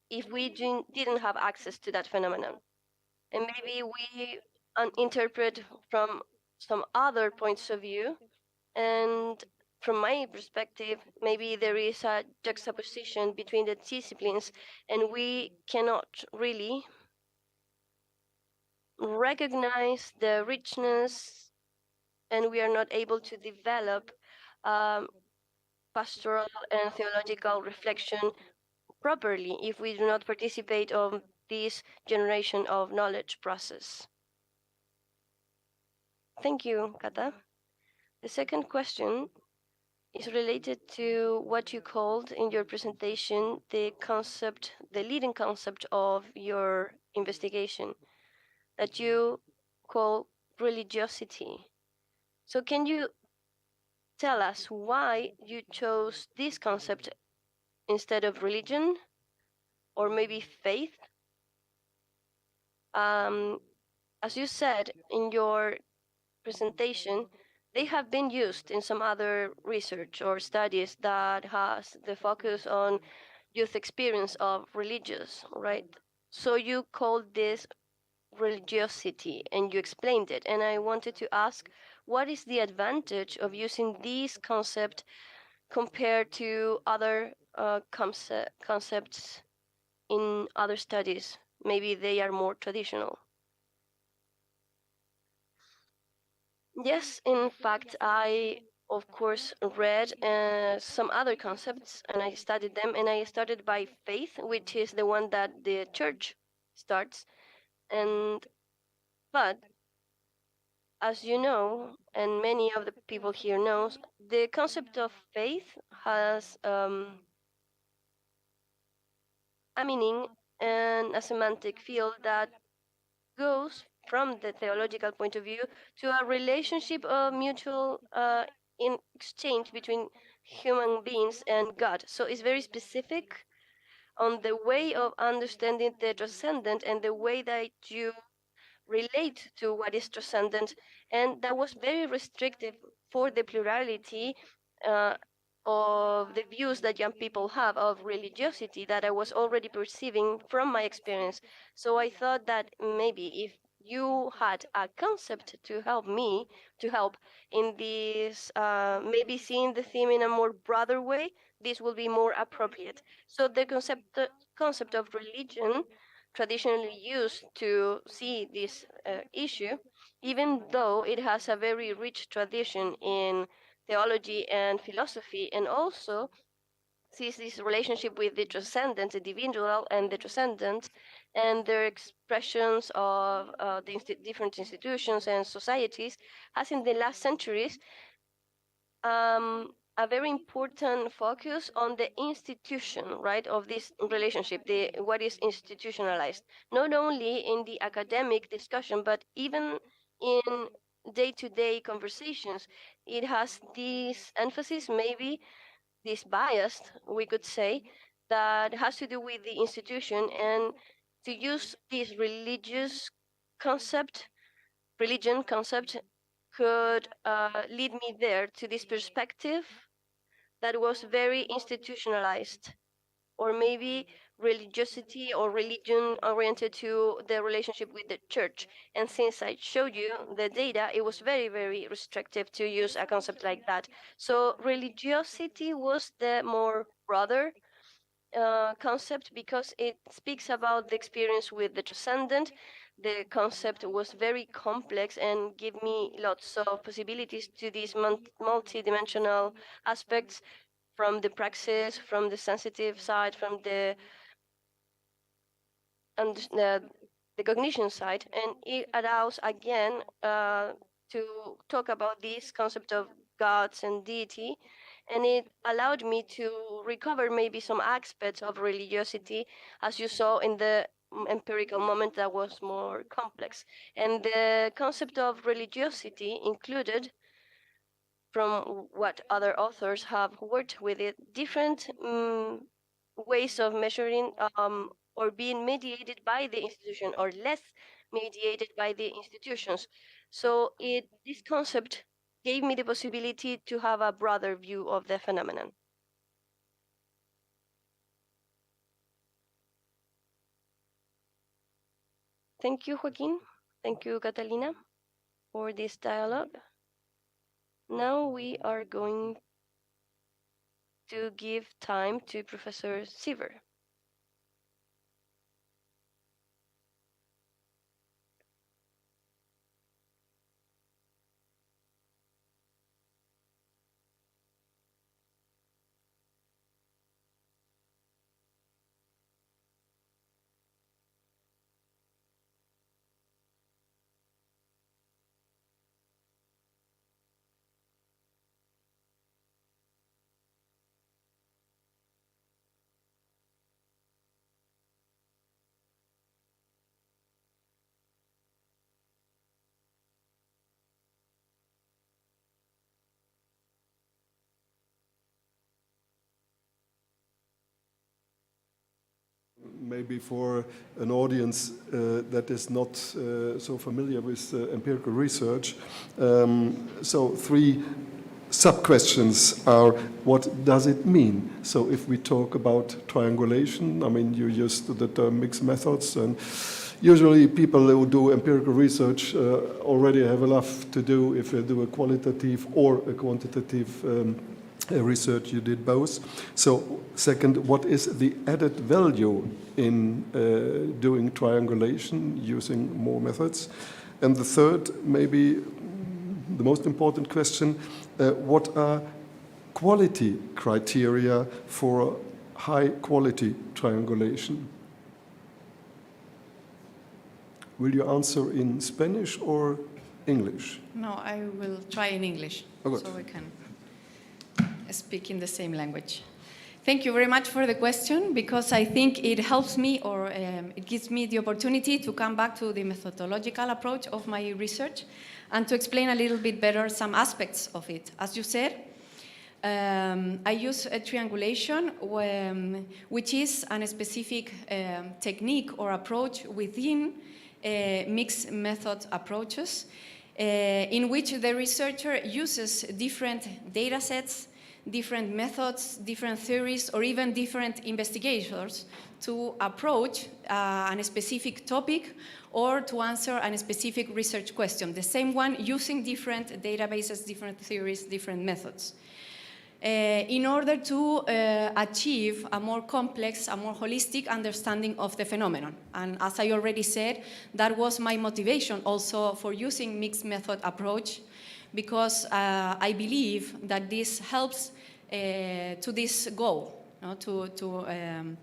if we didn't have access to that phenomenon. And maybe we interpret from some other points of view. And from my perspective, maybe there is a juxtaposition between the disciplines, and we cannot really recognize the richness, and we are not able to develop pastoral and theological reflection properly if we do not participate on this generation of knowledge process. Thank you, Kata. The second question is related to what you called in your presentation the concept, the leading concept of your investigation, that you call religiosity. So can you tell us why you chose this concept instead of religion or maybe faith? As you said in your presentation, they have been used in some other research or studies that has the focus on youth experience of religious, right? So you called this religiosity and you explained it. And I wanted to ask, what is the advantage of using this concept compared to other concepts in other studies? Maybe they are more traditional. Yes, in fact, I of course read some other concepts and I studied them, and I started by faith, which is the one that the church starts. And but as you know, and many of the people here knows, the concept of faith has a meaning and a semantic field that goes from the theological point of view to a relationship of mutual in exchange between human beings and God. So it's very specific on the way of understanding the transcendent and the way that you relate to what is transcendent, and that was very restrictive for the plurality uh, of the views that young people have of religiosity that I was already perceiving from my experience. So I thought that maybe if you had a concept to help me to help in this, maybe seeing the theme in a more broader way, this will be more appropriate. So the concept of religion traditionally used to see this issue, even though it has a very rich tradition in theology and philosophy, and also sees this relationship with the transcendent, the individual and the transcendent, and their expressions of the different institutions and societies, has in the last centuries a very important focus on the institution, right, of this relationship, the what is institutionalized, not only in the academic discussion, but even in day-to-day conversations. It has this emphasis, maybe this bias, we could say, that has to do with the institution, and to use this religion concept could lead me there to this perspective that was very institutionalized, or maybe religiosity or religion oriented to the relationship with the church. And since I showed you the data, it was very, very restrictive to use a concept like that. So religiosity was the more broader concept because it speaks about the experience with the transcendent. The concept was very complex and gave me lots of possibilities to these multi-dimensional aspects, from the praxis, from the sensitive side, from the and the cognition side, and it allows again to talk about this concept of gods and deity, and it allowed me to recover maybe some aspects of religiosity, as you saw in the empirical moment that was more complex. And the concept of religiosity included, from what other authors have worked with it, different ways of measuring or being mediated by the institution or less mediated by the institutions. So this concept gave me the possibility to have a broader view of the phenomenon. Thank you, Joaquin. Thank you, Catalina, for this dialogue. Now we are going to give time to Professor Siever. maybe for an audience that is not so familiar with empirical research. So 3 sub-questions are, what does it mean? So if we talk about triangulation, I mean, you used the term mixed methods, and usually people who do empirical research already have enough to do if they do a qualitative or a quantitative research. You did both. So second, what is the added value in doing triangulation using more methods? And the third, maybe the most important question, what are quality criteria for high quality triangulation? Will you answer in Spanish or English? No, I will try in English, so we can speak in the same language. Thank you very much for the question, because I think it helps me, or it gives me the opportunity to come back to the methodological approach of my research and to explain a little bit better some aspects of it. As you said, I use a triangulation, which is a specific technique or approach within mixed method approaches, in which the researcher uses different data sets, different methods, different theories, or even different investigators to approach a specific topic or to answer a specific research question. The same one using different databases, different theories, different methods. In order to achieve a more complex, a more holistic understanding of the phenomenon. And as I already said, that was my motivation also for using mixed method approach, because I believe that this helps to this goal, to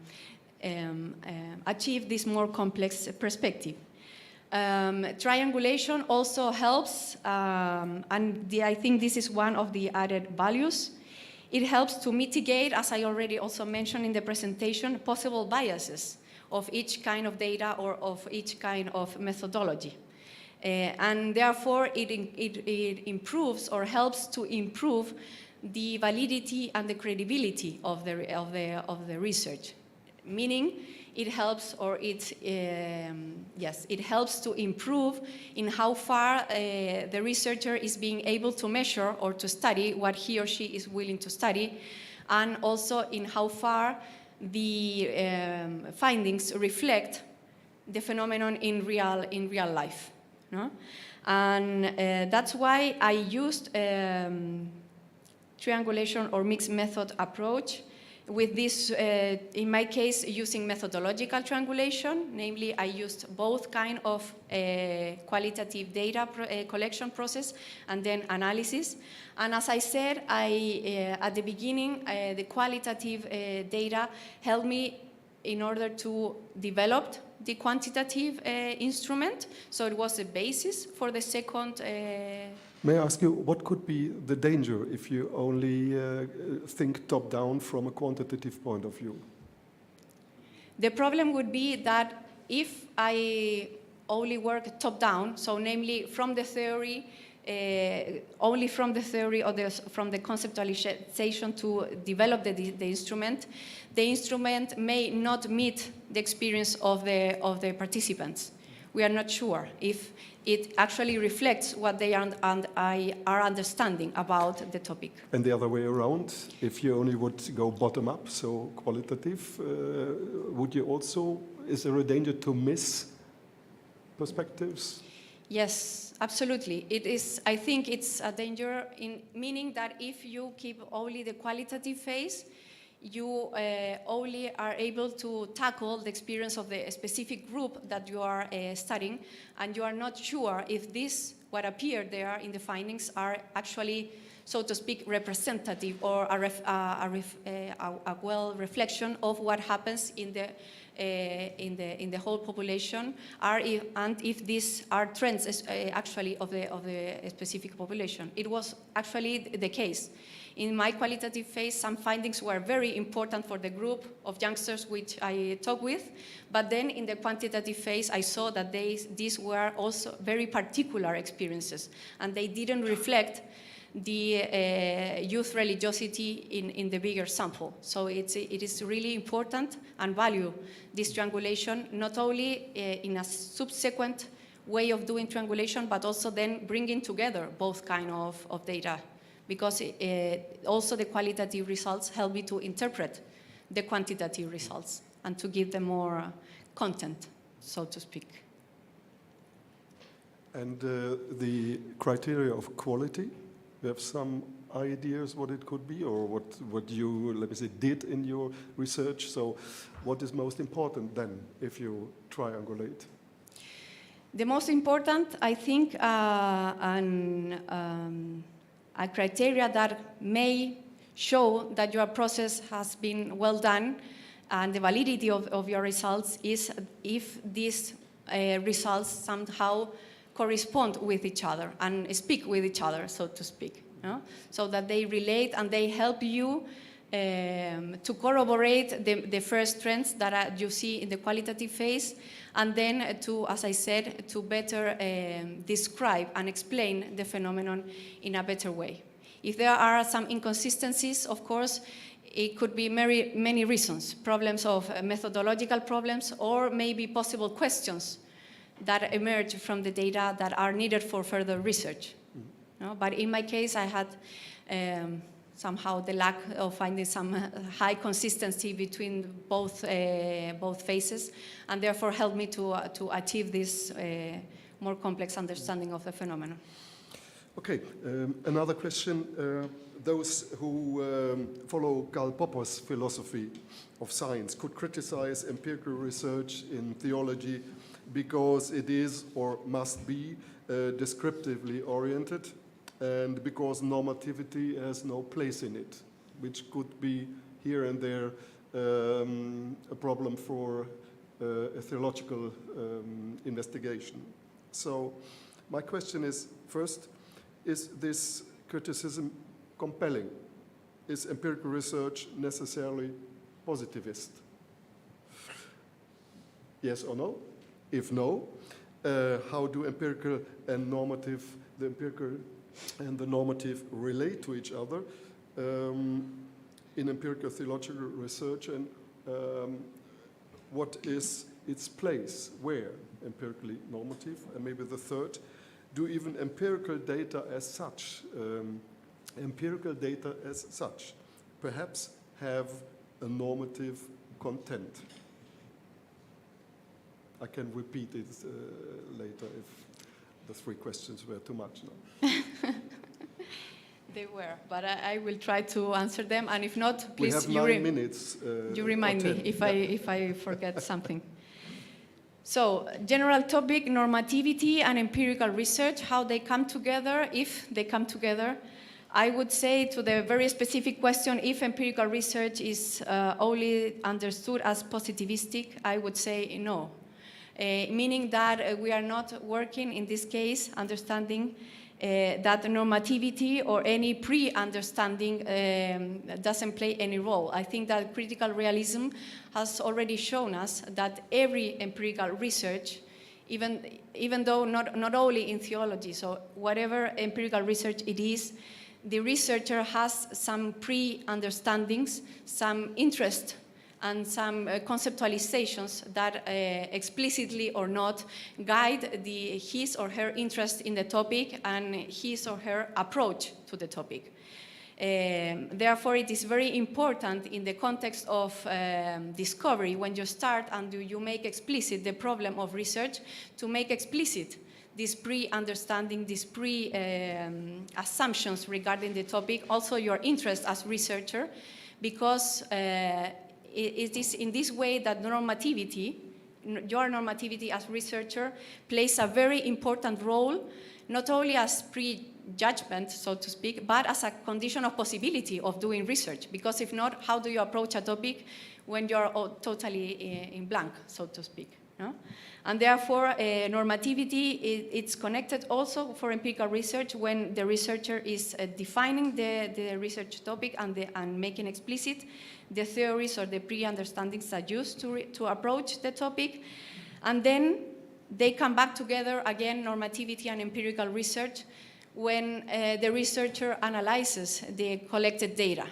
achieve this more complex perspective. Triangulation also helps, and I think this is one of the added values. It helps to mitigate, as I already also mentioned in the presentation, possible biases of each kind of data or of each kind of methodology. And therefore, it improves or helps to improve the validity and the credibility of the research. Meaning, it helps, or it helps to improve in how far the researcher is being able to measure or to study what he or she is willing to study, and also in how far the findings reflect the phenomenon in real life. No? And that's why I used triangulation or mixed method approach with this, in my case, using methodological triangulation. Namely, I used both kind of qualitative data collection process and then analysis. And as I said, at the beginning, the qualitative data helped me in order to develop the quantitative instrument. So it was a basis for the second. May I ask you, what could be the danger if you only think top-down from a quantitative point of view? The problem would be that if I only work top-down, so namely from the theory, only from the theory or from the conceptualization to develop the instrument may not meet the experience of the participants. We are not sure if it actually reflects what they are understanding about the topic. And the other way around, if you only would go bottom-up, so qualitative, would you also, is there a danger to miss perspectives? Yes, absolutely. It is. I think it's a danger in meaning that if you keep only the qualitative phase, you only are able to tackle the experience of the specific group that you are studying, and you are not sure if what appeared there in the findings are actually, so to speak, representative or a well reflection of what happens in the whole population, and if these are trends actually of the specific population. It was actually the case. In my qualitative phase, some findings were very important for the group of youngsters which I talked with, but then in the quantitative phase, I saw that these were also very particular experiences, and they didn't reflect the youth religiosity in the bigger sample. So it is really important and value this triangulation, not only in a subsequent way of doing triangulation, but also then bringing together both kind of data, because also the qualitative results help me to interpret the quantitative results and to give them more content, so to speak. And the criteria of quality, you have some ideas what it could be, or what you, let me say, did in your research? So what is most important then if you triangulate? The most important, I think, a criteria that may show that your process has been well done and the validity of your results is if these results somehow correspond with each other and speak with each other, so to speak. No? So that they relate and they help you to corroborate the first trends that you see in the qualitative phase, and then to, as I said, to better describe and explain the phenomenon in a better way. If there are some inconsistencies, of course, it could be many reasons, problems of methodological problems, or maybe possible questions that emerge from the data that are needed for further research. No? But in my case, I had somehow the lack of finding some high consistency between both phases, and therefore helped me to achieve this more complex understanding of the phenomenon. Okay, another question. Those who follow Karl Popper's philosophy of science could criticize empirical research in theology because it is or must be descriptively oriented, and because normativity has no place in it, which could be here and there a problem for a theological investigation. So my question is, first, is this criticism compelling? Is empirical research necessarily positivist? Yes or no? If no, how do empirical and normative, the empirical and the normative relate to each other in empirical theological research, and what is its place, where empirically normative? And maybe the third, do even empirical data as such perhaps have a normative content? I can repeat it later if the three questions were too much now. They were, but I will try to answer them, and if not, please, we have 9 minutes. You remind me if I forget something. So, general topic, normativity and empirical research, how they come together, if they come together. I would say, to the very specific question, if empirical research is only understood as positivistic, I would say no. Meaning that we are not working, in this case, understanding that normativity or any pre-understanding doesn't play any role. I think that critical realism has already shown us that every empirical research, even though not only in theology, so whatever empirical research it is, the researcher has some pre-understandings, some interest, and some conceptualizations that explicitly or not guide his or her interest in the topic and his or her approach to the topic. Therefore, it is very important in the context of discovery, when you start and you make explicit the problem of research, to make explicit this pre-understanding, these pre-assumptions regarding the topic, also your interest as researcher, because it is in this way that normativity, your normativity as researcher, plays a very important role, not only as pre-judgment, so to speak, but as a condition of possibility of doing research. Because if not, how do you approach a topic when you're totally in blank, so to speak? No? And therefore, normativity, it's connected also for empirical research when the researcher is defining the research topic and making explicit the theories or the pre-understandings that used to approach the topic. And then they come back together, again, normativity and empirical research, when the researcher analyzes the collected data.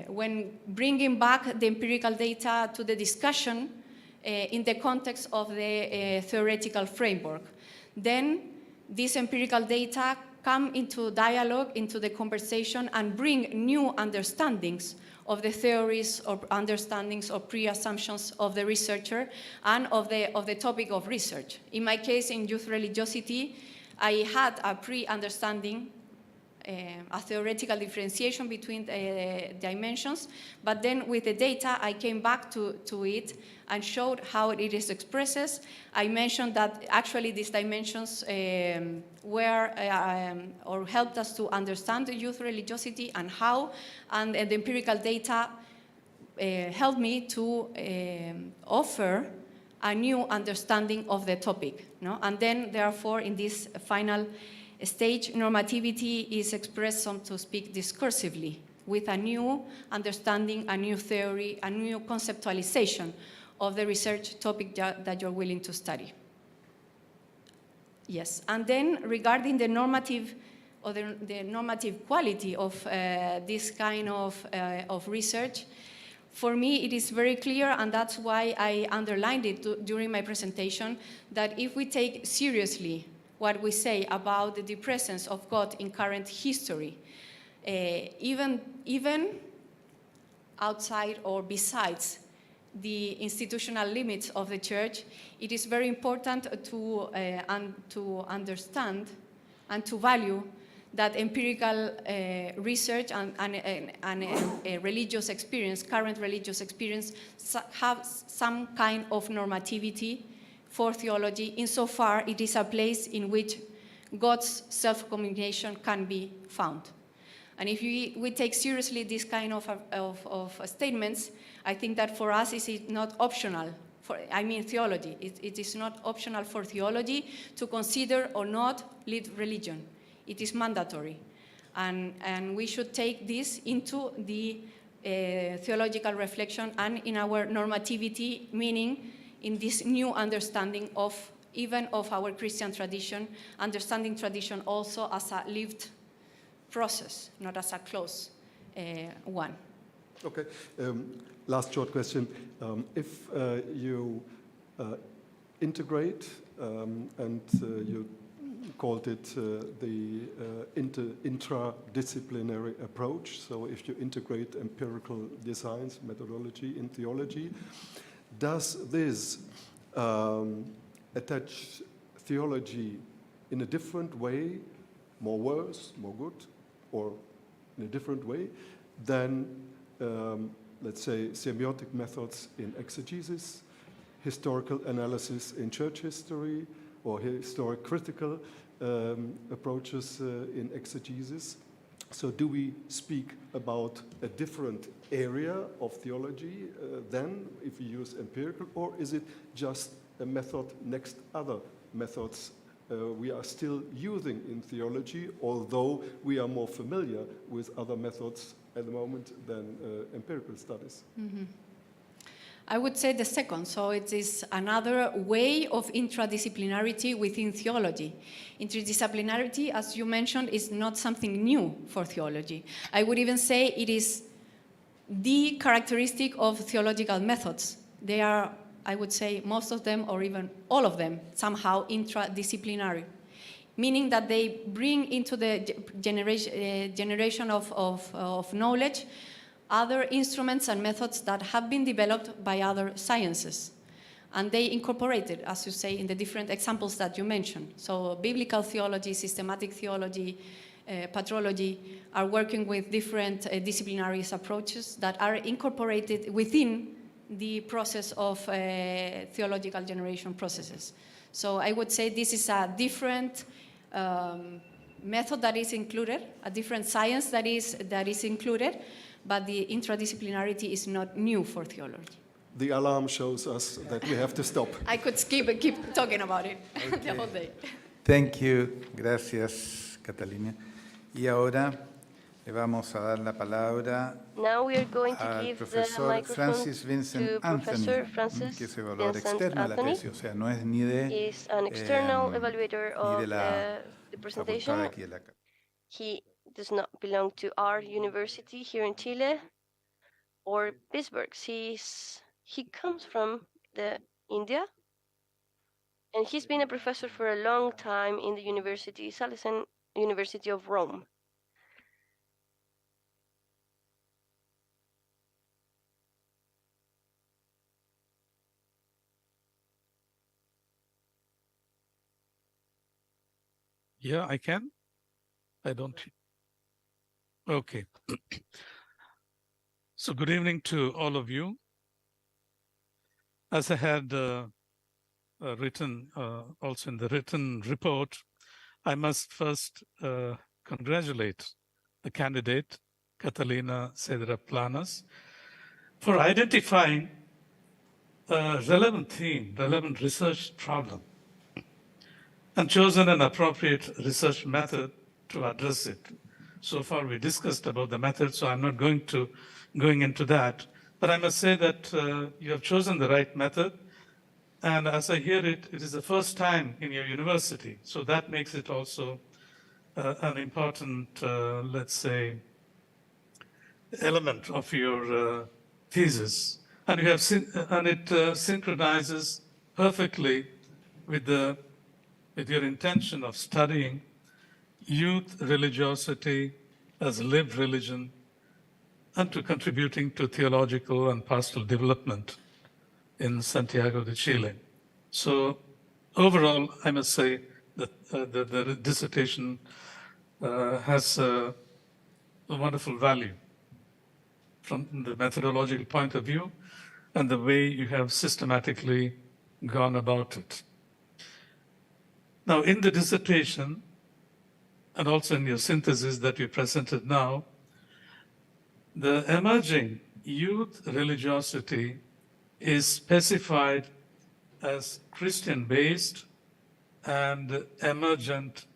When bringing back the empirical data to the discussion in the context of the theoretical framework. Then these empirical data come into dialogue, into the conversation, and bring new understandings of the theories or understandings or pre-assumptions of the researcher and of the topic of research. In my case, in youth religiosity, I had a pre-understanding, a theoretical differentiation between dimensions, but then with the data, I came back to it and showed how it is expressed. I mentioned that actually these dimensions were or helped us to understand the youth religiosity and how, and the empirical data helped me to offer a new understanding of the topic. No? And then, therefore, in this final stage, normativity is expressed, so to speak, discursively, with a new understanding, a new theory, a new conceptualization of the research topic that you're willing to study. Yes, and then regarding the normative or the normative quality of this kind of research, for me it is very clear, and that's why I underlined it during my presentation, that if we take seriously what we say about the presence of God in current history, even outside or besides the institutional limits of the church, it is very important to understand and to value that empirical research and religious experience, current religious experience, have some kind of normativity for theology, insofar it is a place in which God's self-communication can be found. And if we take seriously this kind of statements, I think that for us it is not optional, theology. It is not optional for theology to consider or not lead religion. It is mandatory. And we should take this into the theological reflection and in our normativity, meaning in this new understanding of even of our Christian tradition, understanding tradition also as a lived process, not as a close one. Okay. Last short question. If you integrate, and you called it the intradisciplinary approach, so if you integrate empirical designs, methodology in theology, does this attach theology in a different way, more worse, more good, or in a different way than, let's say, semiotic methods in exegesis, historical analysis in church history, or historic critical approaches in exegesis? So do we speak about a different area of theology then if we use empirical, or is it just a method next other methods we are still using in theology, although we are more familiar with other methods at the moment than empirical studies? Mm-hmm. I would say the second. So it is another way of intradisciplinarity within theology. Interdisciplinarity, as you mentioned, is not something new for theology. I would even say it is the characteristic of theological methods. They are, I would say, most of them, or even all of them, somehow intradisciplinary, meaning that they bring into the generation of knowledge other instruments and methods that have been developed by other sciences. And they incorporate it, as you say, in the different examples that you mentioned. So biblical theology, systematic theology, patrology are working with different disciplinary approaches that are incorporated within the process of theological generation processes. So I would say this is a different method that is included, a different science that is included, but the interdisciplinarity is not new for theology. The alarm shows us that we have to stop. I could keep talking about it the whole day. Thank you. Gracias, Catalina. Y ahora Le vamos a dar la palabra Now we are going to al give the profesor microphone Francis Vincent to Anthony, Professor que Francis es evaluador Vincent externo de la Anthony. tesis, o sea, no es ni de, Is an external evaluator ni de of la the facultad presentation. aquí de la He does not belong to our university here in Chile or Pittsburgh. He comes from the India, and he's been a professor for a long time in the University Salesian University of Rome. Yeah, I can. I don't. Okay. So good evening to all of you. As I had written also in the written report, I must first congratulate the candidate, Catalina Cerda Planas, for identifying a relevant theme, relevant research problem, and chosen an appropriate research method to address it. So far, we discussed about the method, so I'm not going into that. But I must say that you have chosen the right method. And as I hear it, it is the first time in your university. So that makes it also an important, let's say, element of your thesis. And you have it synchronizes perfectly with your intention of studying youth religiosity as lived religion and to contributing to theological and pastoral development in Santiago de Chile. So overall, I must say that the dissertation has a wonderful value from the methodological point of view and the way you have systematically gone about it. Now, in the dissertation, and also in your synthesis that you presented now, the emerging youth religiosity is specified as Christian-based and emergent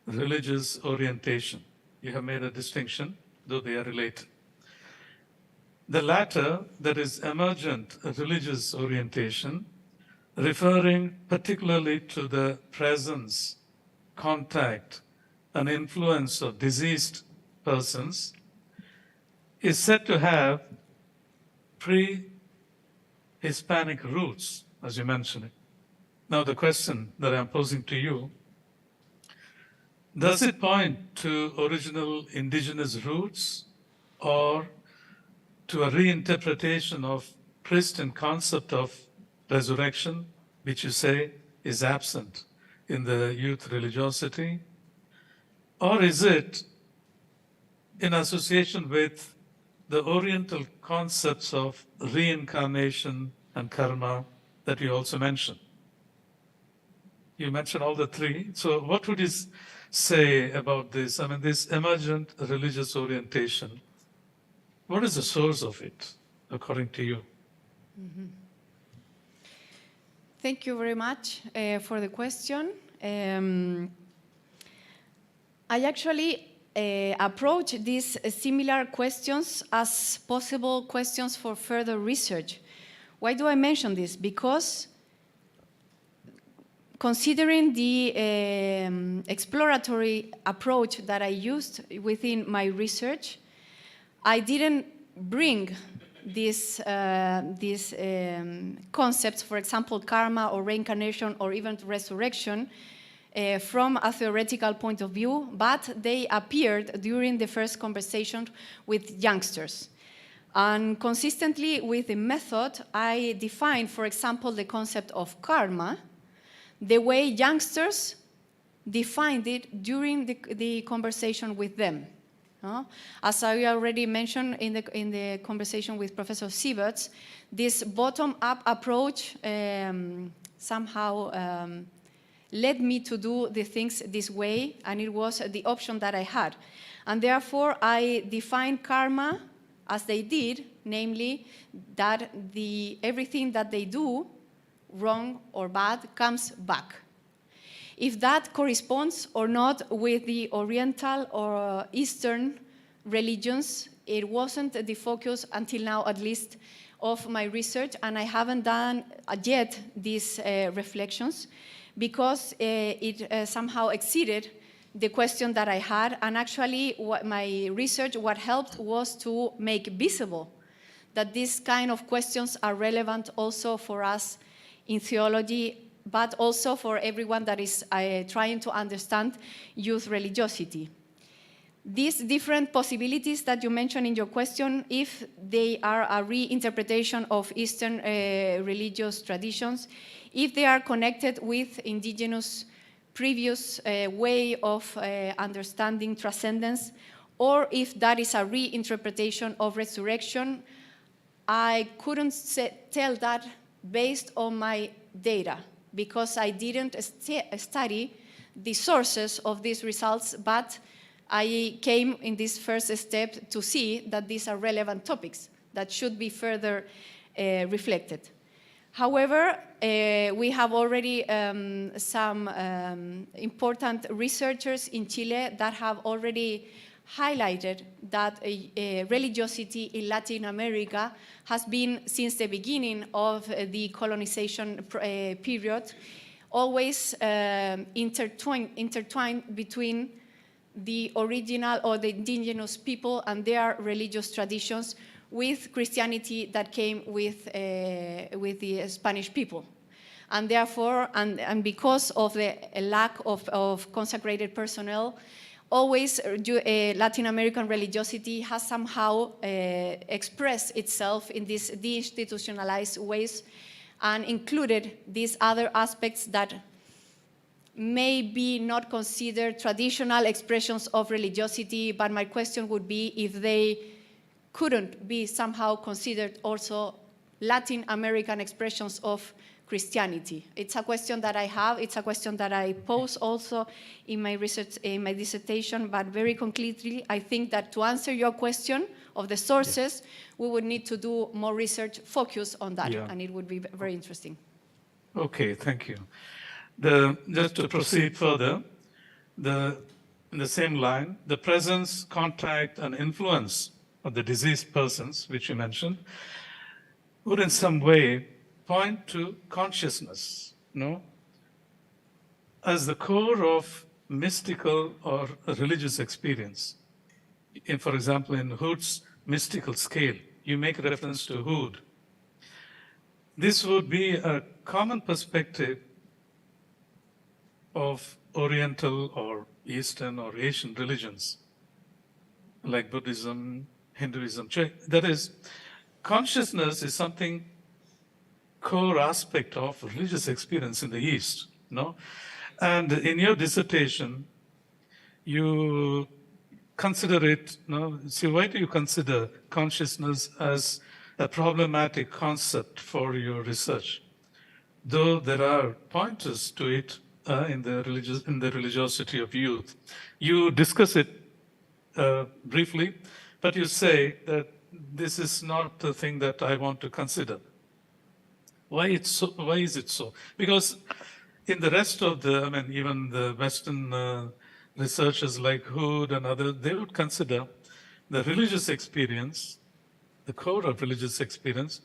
religious orientation. You have made a distinction, though they are related. The latter, that is emergent religious orientation, referring particularly to the presence, contact, and influence of deceased persons, is said to have pre-Hispanic roots, as you mentioned it. Now the question that I'm posing to you, does it point to original indigenous roots or to a reinterpretation of Christian concept of resurrection, which you say is absent in the youth religiosity? Or is it in association with the Oriental concepts of reincarnation and karma that you also mentioned? You mentioned all the three. So what would you say about this? I mean, this emergent religious orientation, what is the source of it, according to you? Mm-hmm. Thank you very much for the question. I actually approach these similar questions as possible questions for further research. Why do I mention this? Because considering the exploratory approach that I used within my research, I didn't bring these concepts, for example, karma or reincarnation or even resurrection, from a theoretical point of view, but they appeared during the first conversation with youngsters. And consistently with the method, I defined, for example, the concept of karma, the way youngsters defined it during the conversation with them. As I already mentioned in the conversation with Professor Sieberts, this bottom-up approach somehow led me to do the things this way, and it was the option that I had. And therefore, I defined karma as they did, namely that everything that they do, wrong or bad, comes back. If that corresponds or not with the Oriental or Eastern religions. It wasn't the focus until now, at least, of my research, and I haven't done yet these reflections because it somehow exceeded the question that I had, and actually what my research, what helped was to make visible that these kind of questions are relevant also for us in theology, but also for everyone that is trying to understand youth religiosity. These different possibilities that you mentioned in your question, if they are a reinterpretation of Eastern religious traditions, if they are connected with indigenous previous way of understanding transcendence, or if that is a reinterpretation of resurrection, I couldn't tell that based on my data, because I didn't study the sources of these results, but I came in this first step to see that these are relevant topics that should be further reflected. However, we have already some important researchers in Chile that have already highlighted that religiosity in Latin America has been, since the beginning of the colonization period, always intertwined between the original or the indigenous people and their religious traditions with Christianity that came with the Spanish people. And therefore, and because of the lack of consecrated personnel, always Latin American religiosity has somehow expressed itself in these deinstitutionalized ways and included these other aspects that may be not considered traditional expressions of religiosity, but my question would be if they couldn't be somehow considered also Latin American expressions of Christianity. It's a question that I have, it's a question that I pose also in my research, in my dissertation, but very concretely, I think that to answer your question of the sources, we would need to do more research focus on that, and it would be very interesting. Okay, thank you. Just to proceed further, in the same line, the presence, contact, and influence of the deceased persons, which you mentioned, would in some way point to consciousness, no? As the core of mystical or religious experience. For example, in Hood's mystical scale, you make reference to Hood. This would be a common perspective of Oriental or Eastern or Asian religions, like Buddhism, Hinduism. That is, consciousness is something core aspect of religious experience in the East, no? And in your dissertation, you consider it, no? See, why do you consider consciousness as a problematic concept for your research? Though there are pointers to it in the religiosity of youth. You discuss it briefly, but you say that this is not the thing that I want to consider. Why is it so? Because in the rest of even the Western researchers like Hood and others, they would consider the religious experience, the core of religious experience,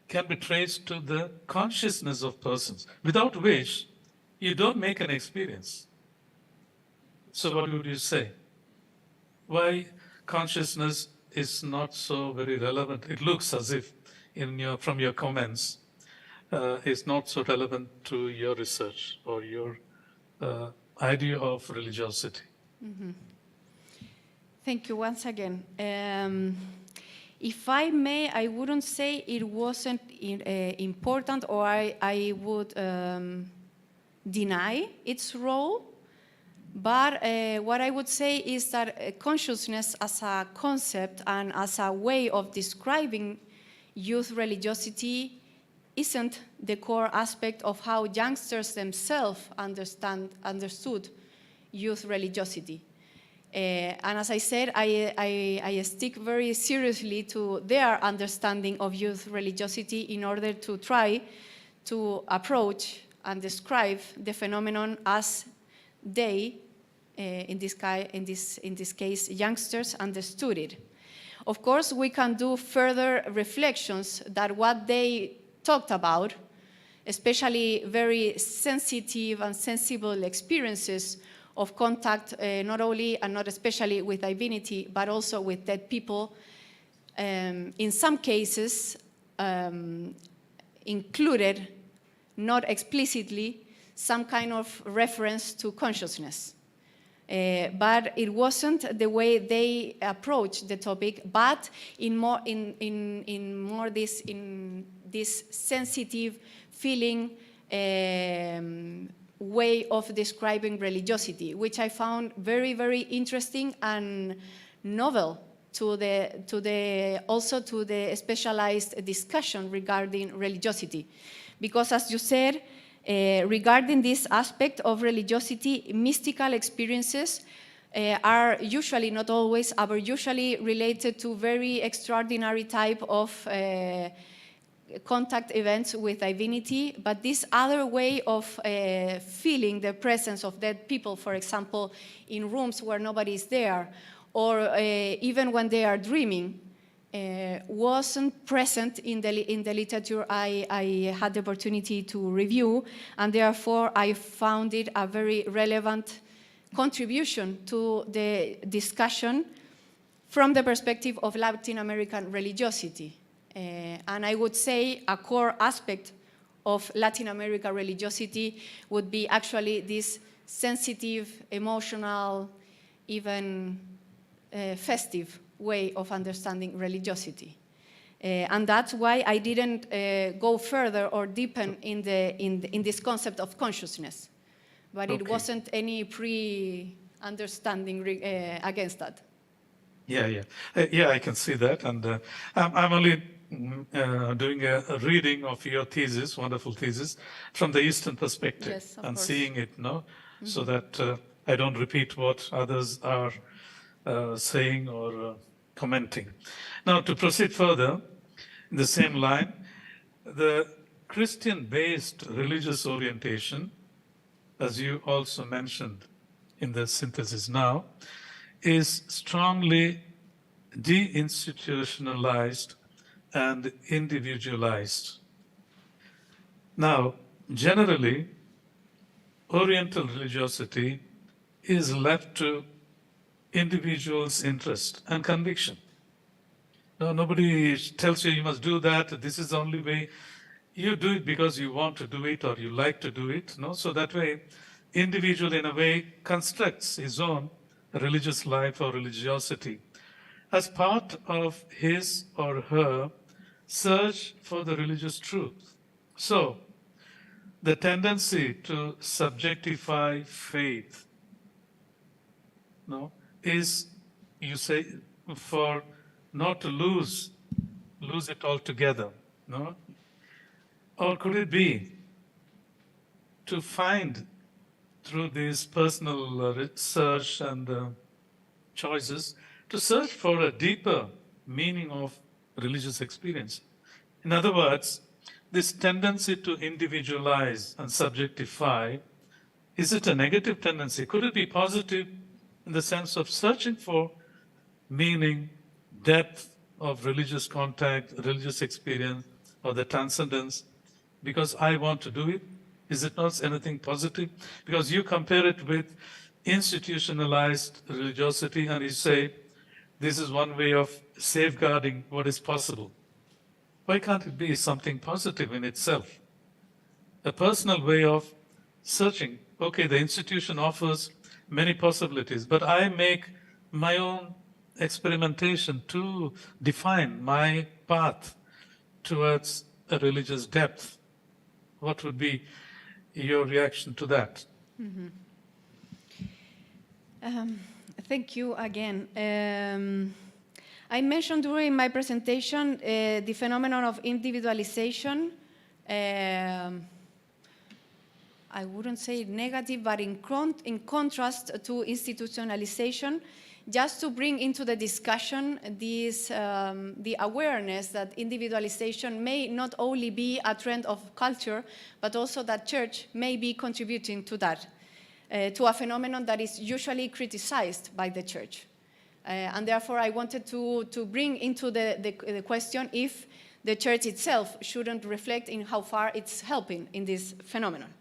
can be traced to the consciousness of persons, without which you don't make an experience. So what would you say? Why consciousness is not so very relevant? It looks as if, from your comments, is not so relevant to your research or your idea of religiosity. Mm-hmm. Thank you once again. If I may, I wouldn't say it wasn't important, or I would deny its role, but what I would say is that consciousness as a concept and as a way of describing youth religiosity isn't the core aspect of how youngsters themselves understood youth religiosity. And as I said, I stick very seriously to their understanding of youth religiosity in order to try to approach and describe the phenomenon as they in this case, youngsters understood it. Of course, we can do further reflections that what they talked about, especially very sensitive and sensible experiences of contact, not only and not especially with divinity, but also with dead people, in some cases included, not explicitly, some kind of reference to consciousness. But it wasn't the way they approached the topic, but in this sensitive feeling way of describing religiosity, which I found very, very interesting and novel also to the specialized discussion regarding religiosity. Because as you said, regarding this aspect of religiosity, mystical experiences are usually, not always, are usually related to very extraordinary type of contact events with divinity, but this other way of feeling the presence of dead people, for example, in rooms where nobody is there, or even when they are dreaming, wasn't present in the literature I had the opportunity to review, and therefore I found it a very relevant contribution to the discussion from the perspective of Latin American religiosity. And I would say a core aspect of Latin American religiosity would be actually this sensitive, emotional, even festive way of understanding religiosity. And that's why I didn't go further or deepen in this concept of consciousness. But it wasn't any pre-understanding against that. Yeah, I can see that. And I'm only doing a reading of your thesis, wonderful thesis, from the Eastern perspective, yes, and course. seeing it, so that I don't repeat what others are saying or commenting. Now, to proceed further, in the same line, the Christian-based religious orientation, as you also mentioned in the synthesis now, is strongly deinstitutionalized and individualized. Now, generally, Oriental religiosity is left to individual's interest and conviction. No, nobody tells you must do that, this is the only way. You do it because you want to do it or you like to do it. So that way, individual in a way constructs his own religious life or religiosity as part of his or her search for the religious truth. So, the tendency to subjectify faith is, you say, for not to lose it altogether, Or could it be to find through these personal research and choices, to search for a deeper meaning of religious experience? In other words, this tendency to individualize and subjectify, is it a negative tendency? Could it be positive in the sense of searching for meaning, depth of religious contact, religious experience, or the transcendence, because I want to do it? Is it not anything positive? Because you compare it with institutionalized religiosity and you say, this is one way of safeguarding what is possible. Why can't it be something positive in itself? A personal way of searching. Okay, the institution offers many possibilities, but I make my own experimentation to define my path towards a religious depth. What would be your reaction to that? Mm-hmm. Thank you again. I mentioned during my presentation the phenomenon of individualization. I wouldn't say negative, but in contrast to institutionalization, just to bring into the discussion this, the awareness that individualization may not only be a trend of culture, but also that church may be contributing to that. to a phenomenon that is usually criticized by the church. And therefore, I wanted to bring into the question if the church itself shouldn't reflect in how far it's helping in this phenomenon.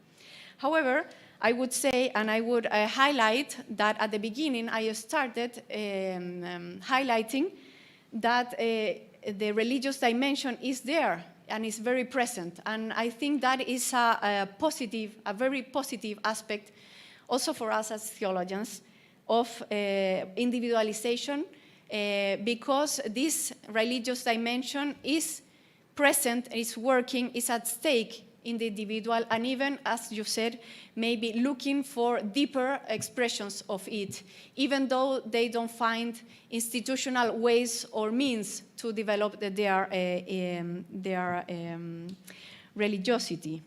However, I would say, and I would highlight that at the beginning, I started highlighting that the religious dimension is there and is very present. And I think that is a very positive aspect also for us as theologians of individualization, because this religious dimension is present, is working, is at stake in the individual, and even, as you said, maybe looking for deeper expressions of it, even though they don't find institutional ways or means to develop their religiosity.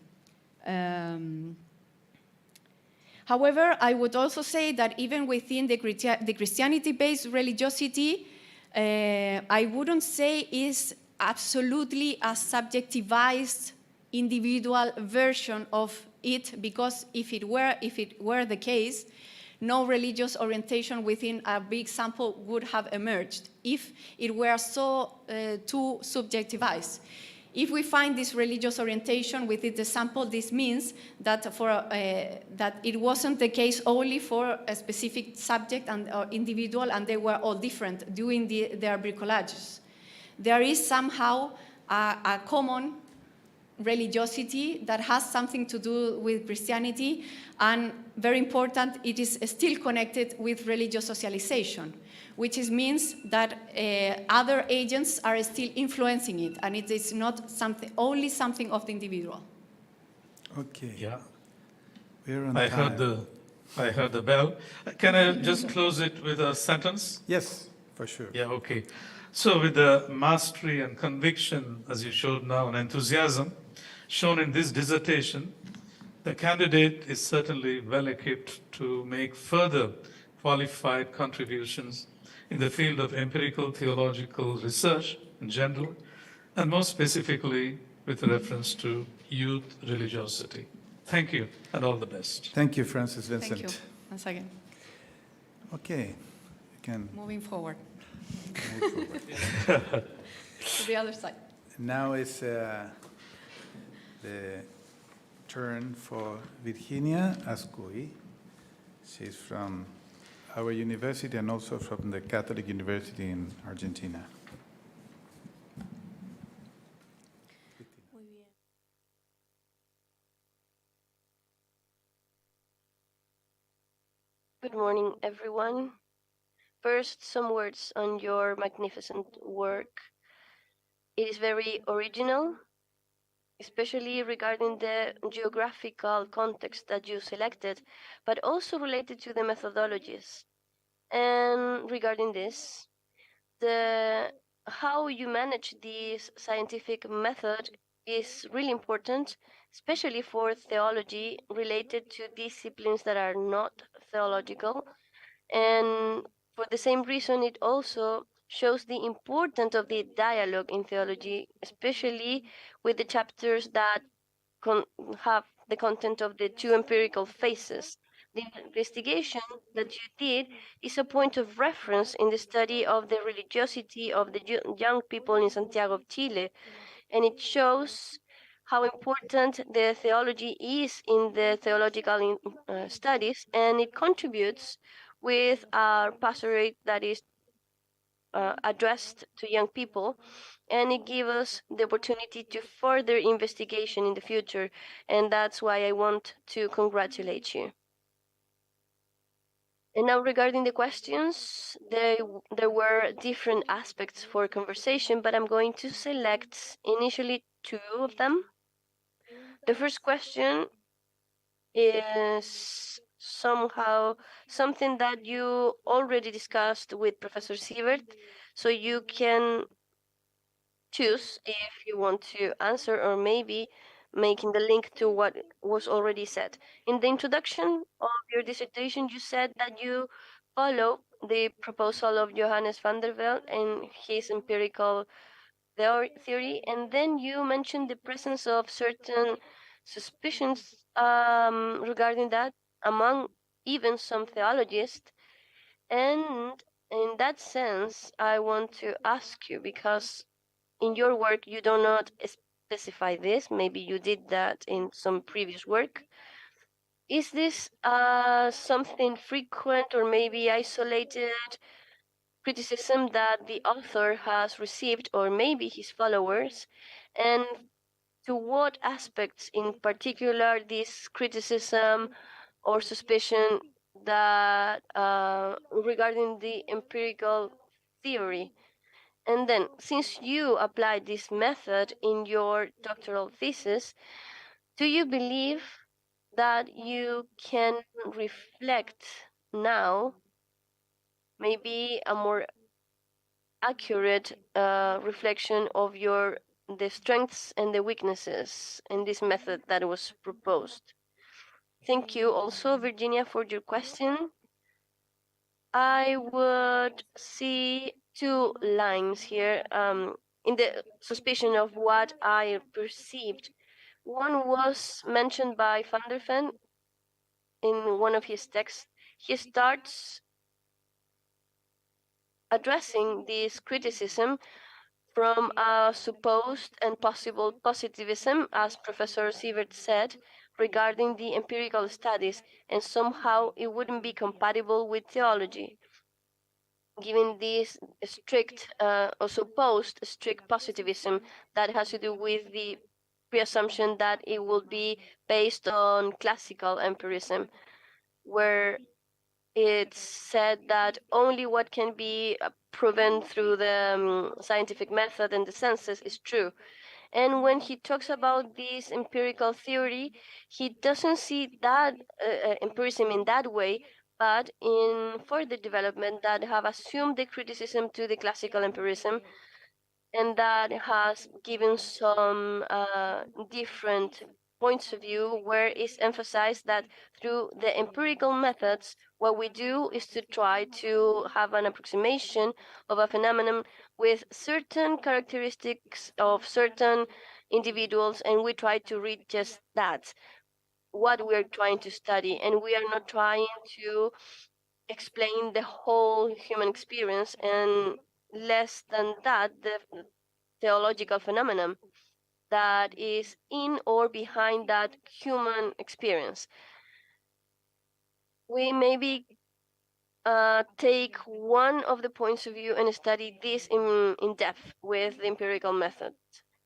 However, I would also say that even within the Christianity-based religiosity, I wouldn't say is absolutely a subjectivized individual version of it, because if it were the case, no religious orientation within a big sample would have emerged if it were so too subjectivized. If we find this religious orientation within the sample, this means that that it wasn't the case only for a specific subject and individual, and they were all different doing their bricolages. There is somehow a common religiosity that has something to do with Christianity, and very important, it is still connected with religious socialization, which means that other agents are still influencing it, and it is not only something of the individual. Okay. Yeah. We're on I time. heard the bell. Can I just close it with a sentence? Yes, for sure. Yeah, okay. So with the mastery and conviction, as you showed now, and enthusiasm shown in this dissertation, the candidate is certainly well equipped to make further qualified contributions in the field of empirical theological research in general, and more specifically with reference to youth religiosity. Thank you, and all the best. Thank you, Francis Vincent. Thank you. Once again. Okay, you can Moving forward move forward. to the other side. Now is the turn for Virginia Ascuy. She's from our university and also from the Catholic University in Argentina. Good morning, everyone. First, some words on your magnificent work. It is very original, especially regarding the geographical context that you selected, but also related to the methodologies. And regarding this, how you manage this scientific method is really important, especially for theology related to disciplines that are not theological. And for the same reason, it also shows the importance of the dialogue in theology, especially with the chapters that have the content of the two empirical phases. The investigation that you did is a point of reference in the study of the religiosity of the young people in Santiago of Chile, and it shows how important the theology is in the theological studies, and it contributes with our pastorate that is addressed to young people, and it gives us the opportunity to further investigation in the future, and that's why I want to congratulate you. And now regarding the questions, there were different aspects for conversation, but I'm going to select initially two of them. The first question is somehow something that you already discussed with Professor Siebert, so you can choose if you want to answer or maybe making the link to what was already said. In the introduction of your dissertation, you said that you follow the proposal of Johannes van der Velde and his empirical theory, and then you mentioned the presence of certain suspicions regarding that among even some theologists. And in that sense, I want to ask you, because in your work you do not specify this, maybe you did that in some previous work. Is this something frequent or maybe isolated criticism that the author has received, or maybe his followers? And to what aspects in particular this criticism or suspicion that regarding the empirical theory? And then, since you applied this method in your doctoral thesis, do you believe that you can reflect now maybe a more accurate reflection of your the strengths and the weaknesses in this method that was proposed? Thank you also, Virginia, for your question. I would see two lines here in the suspicion of what I perceived. One was mentioned by Van der Ven in one of his texts. He starts addressing this criticism from a supposed and possible positivism, as Professor Sievert said, regarding the empirical studies, and somehow it wouldn't be compatible with theology, given this strict or supposed strict positivism that has to do with the preassumption that it will be based on classical empirism, where it's said that only what can be proven through the scientific method and the senses is true. And when he talks about this empirical theory, he doesn't see that empiricism in that way, but in further development that have assumed the criticism to the classical empirism, and that has given some different points of view, where it's emphasized that through the empirical methods, what we do is to try to have an approximation of a phenomenon with certain characteristics of certain individuals, and we try to read just that, what we're trying to study, and we are not trying to explain the whole human experience, and less than that, the theological phenomenon that is in or behind that human experience. We maybe take one of the points of view and study this in depth with the empirical method.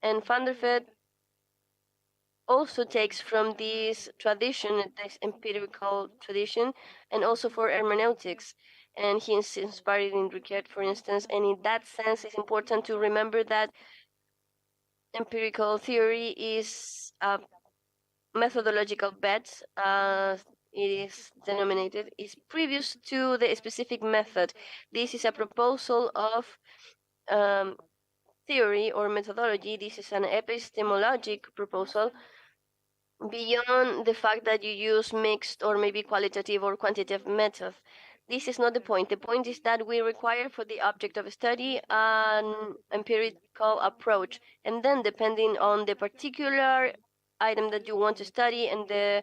And Van der Ven also takes from this tradition, this empirical tradition, and also for hermeneutics. And he is inspired in Ricoeur, for instance. And in that sense, it's important to remember that empirical theory is a methodological bet, as it is denominated, is previous to the specific method. This is a proposal of theory or methodology. This is an epistemologic proposal beyond the fact that you use mixed or maybe qualitative or quantitative methods. This is not the point. The point is that we require for the object of study an empirical approach. And then, depending on the particular item that you want to study and the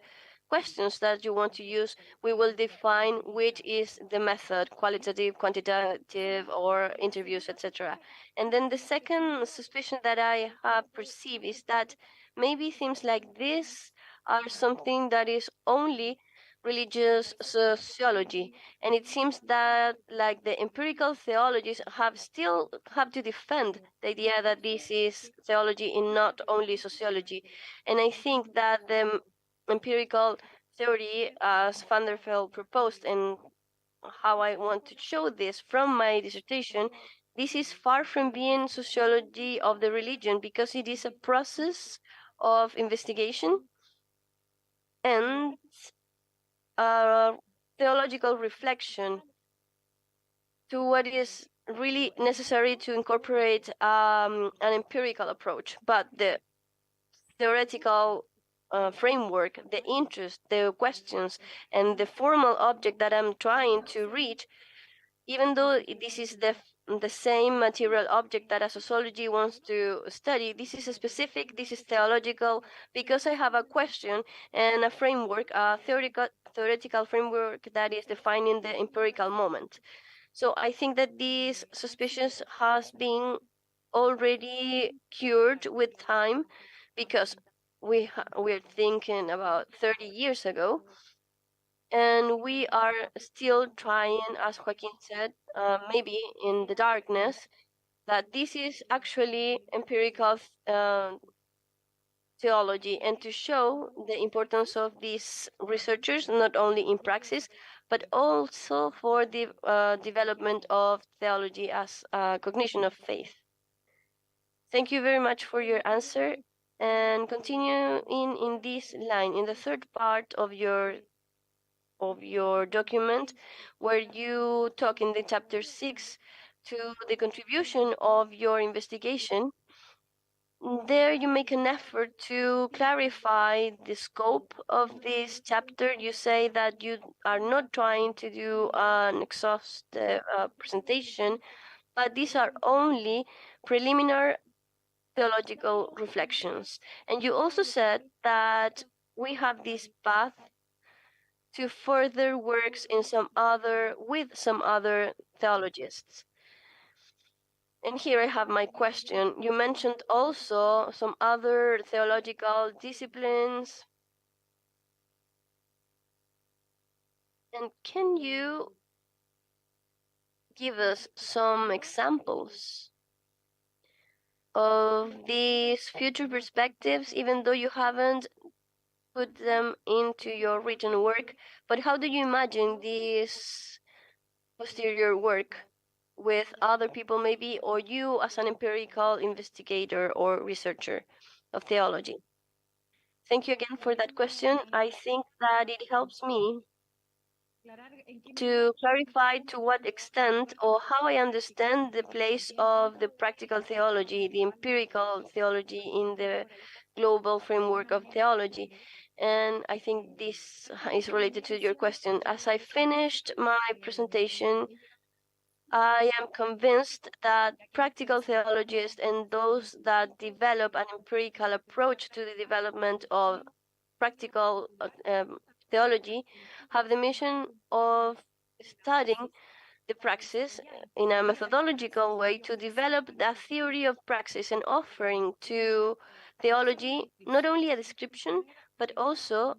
questions that you want to use, we will define which is the method, qualitative, quantitative, or interviews, etc. And then the second suspicion that I have perceived is that maybe themes like this are something that is only religious sociology, and it seems that like the empirical theologies still have to defend the idea that this is theology and not only sociology. And I think that the empirical theory, as Van der Ven proposed, and how I want to show this from my dissertation, this is far from being sociology of the religion, because it is a process of investigation and theological reflection to what is really necessary to incorporate an empirical approach. But the theoretical framework, the interest, the questions, and the formal object that I'm trying to read even though this is the same material object that a sociology wants to study, this is specific, this is theological, because I have a question and a framework, a theoretical framework that is defining the empirical moment. So I think that these suspicions has been already cured with time, because we're thinking about 30 years ago, and we are still trying, as Joaquin said, maybe in the darkness, that this is actually empirical theology, and to show the importance of these researchers, not only in praxis, but also for the development of theology as a cognition of faith. Thank you very much for your answer. And continue in this line, in the third part of your document, where you talk in the chapter 6 to the contribution of your investigation. There you make an effort to clarify the scope of this chapter. You say that you are not trying to do an exhaustive presentation, but these are only preliminary theological reflections. And you also said that we have this path to further works in with some other theologists. And here I have my question. You mentioned also some other theological disciplines. And can you give us some examples of these future perspectives, even though you haven't put them into your written work? But how do you imagine this posterior work with other people, maybe, or you as an empirical investigator or researcher of theology? Thank you again for that question. I think that it helps me to clarify to what extent or how I understand the place of the practical theology, the empirical theology in the global framework of theology. And I think this is related to your question. As I finished my presentation, I am convinced that practical theologists and those that develop an empirical approach to the development of practical theology have the mission of studying the praxis in a methodological way to develop the theory of praxis and offering to theology not only a description but also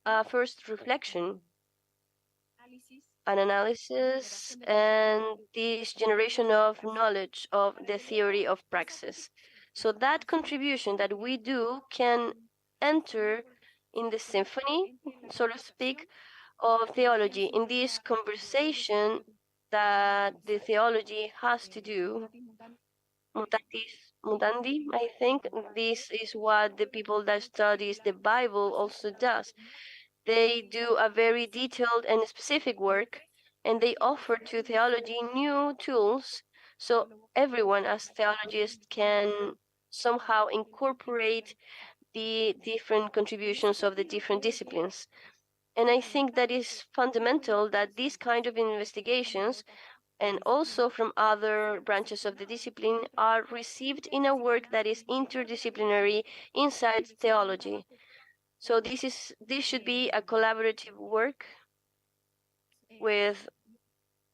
a first reflection, an analysis, and this generation of knowledge of the theory of praxis. So that contribution that we do can enter in the symphony, so to speak, of theology, in this conversation that the theology has to do. Mutatis mutandi, I think this is what the people that studies the Bible also does. They do a very detailed and specific work, and they offer to theology new tools so everyone as theologists can somehow incorporate the different contributions of the different disciplines. And I think that is fundamental that these kind of investigations, and also from other branches of the discipline, are received in a work that is interdisciplinary inside theology. So this should be a collaborative work with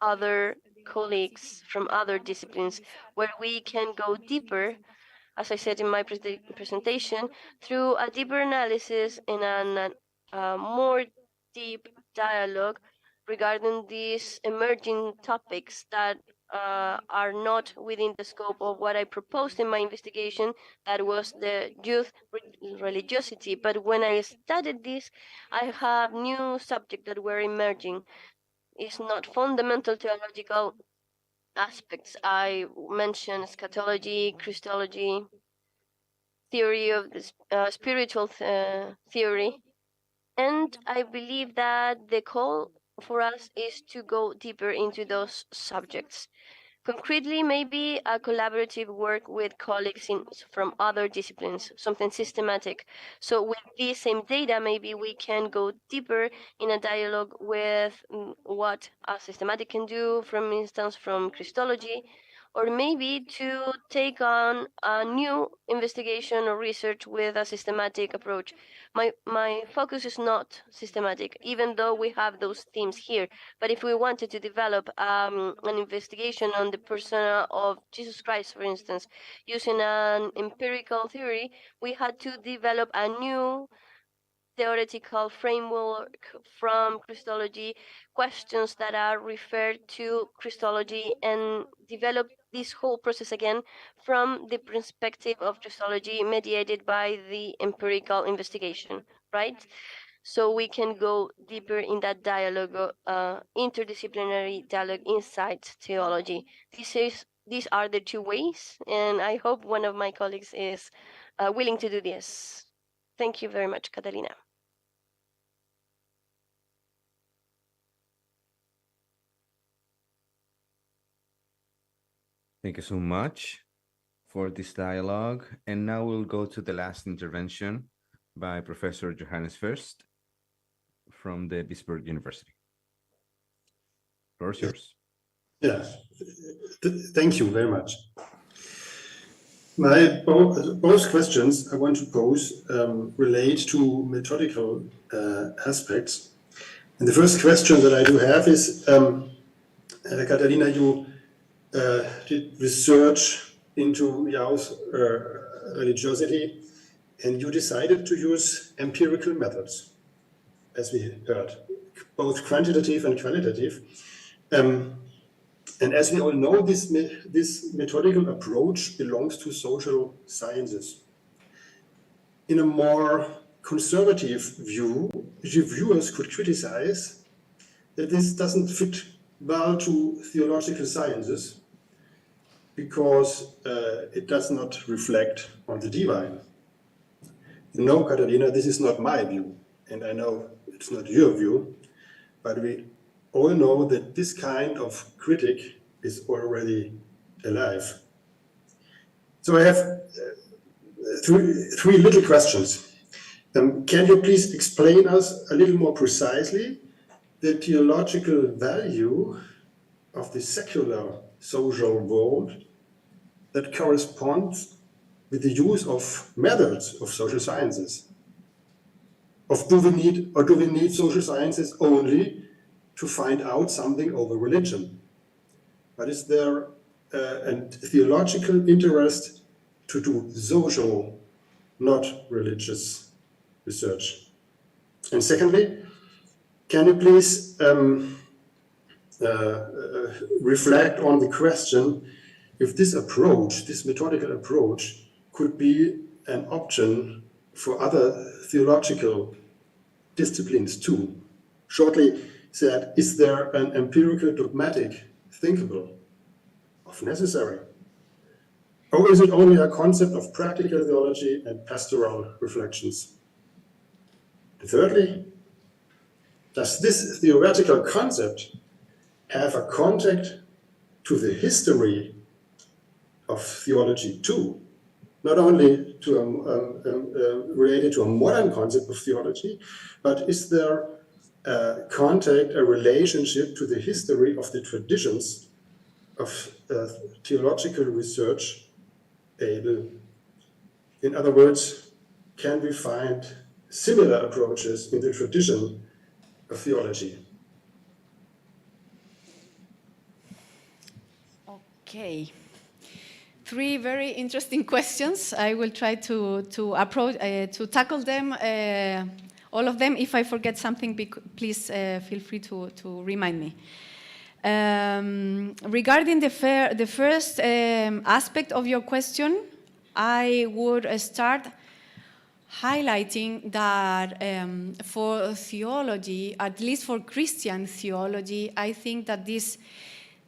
other colleagues from other disciplines, where we can go deeper, as I said in my presentation, through a deeper analysis and a more deep dialogue regarding these emerging topics that are not within the scope of what I proposed in my investigation, that was the youth religiosity. But when I studied this, I have new subjects that were emerging. It's not fundamental theological aspects. I mentioned eschatology, Christology, theory of the spiritual theory. And I believe that the call for us is to go deeper into those subjects. Concretely, maybe a collaborative work with colleagues from other disciplines, something systematic. So with the same data, maybe we can go deeper in a dialogue with what a systematic can do, for instance, from Christology, or maybe to take on a new investigation or research with a systematic approach. My focus is not systematic, even though we have those themes here. But if we wanted to develop an investigation on the persona of Jesus Christ, for instance, using an empirical theory, we had to develop a new theoretical framework from Christology, questions that are referred to Christology, and develop this whole process again from the perspective of Christology mediated by the empirical investigation, right? So we can go deeper in that dialogue, interdisciplinary dialogue inside theology. These are the two ways, and I hope one of my colleagues is willing to do this. Thank you very much, Catalina. Thank you so much for this dialogue. And now we'll go to the last intervention by Professor Johannes First from the Bismarck University. The floor is yours. Yeah, thank you very much. My both questions I want to pose relate to methodical aspects. And the first question that I do have is, Catalina, you did research into Yao's religiosity, and you decided to use empirical methods, as we heard, both quantitative and qualitative. And as we all know, this methodical approach belongs to social sciences. In a more conservative view, reviewers could criticize that this doesn't fit well to theological sciences because it does not reflect on the divine. You know, Catalina, this is not my view, and I know it's not your view, but we all know that this kind of critic is already alive. So I have three little questions. Can you please explain us a little more precisely the theological value of the secular social world that corresponds with the use of methods of social sciences? Do we need social sciences only to find out something over religion? But is there a theological interest to do social, not religious research? And secondly, can you please reflect on the question if this approach, this methodical approach, could be an option for other theological disciplines too? Shortly said, is there an empirical dogmatic thinkable of necessary? Or is it only a concept of practical theology and pastoral reflections? And thirdly, does this theoretical concept have a contact to the history of theology too? Not only to related to a modern concept of theology, but is there a contact, a relationship to the history of the traditions of theological research able? In other words, can we find similar approaches in the tradition of theology? Okay. Three very interesting questions. I will try to tackle them, all of them. If I forget something, please feel free to remind me. Regarding the first aspect of your question, I would start highlighting that for theology, at least for Christian theology, I think that this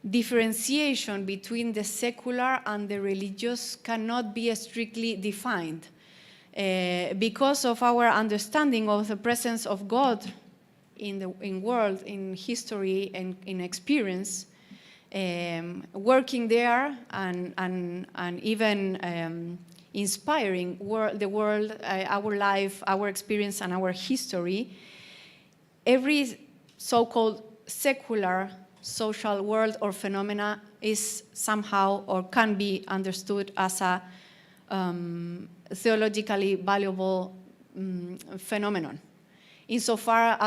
differentiation between the secular and the religious cannot be strictly defined because of our understanding of the presence of God in world, in history, and in experience. working there and even inspiring the world, our life, our experience, and our history, every so-called secular social world or phenomena is somehow or can be understood as a theologically valuable phenomenon. Insofar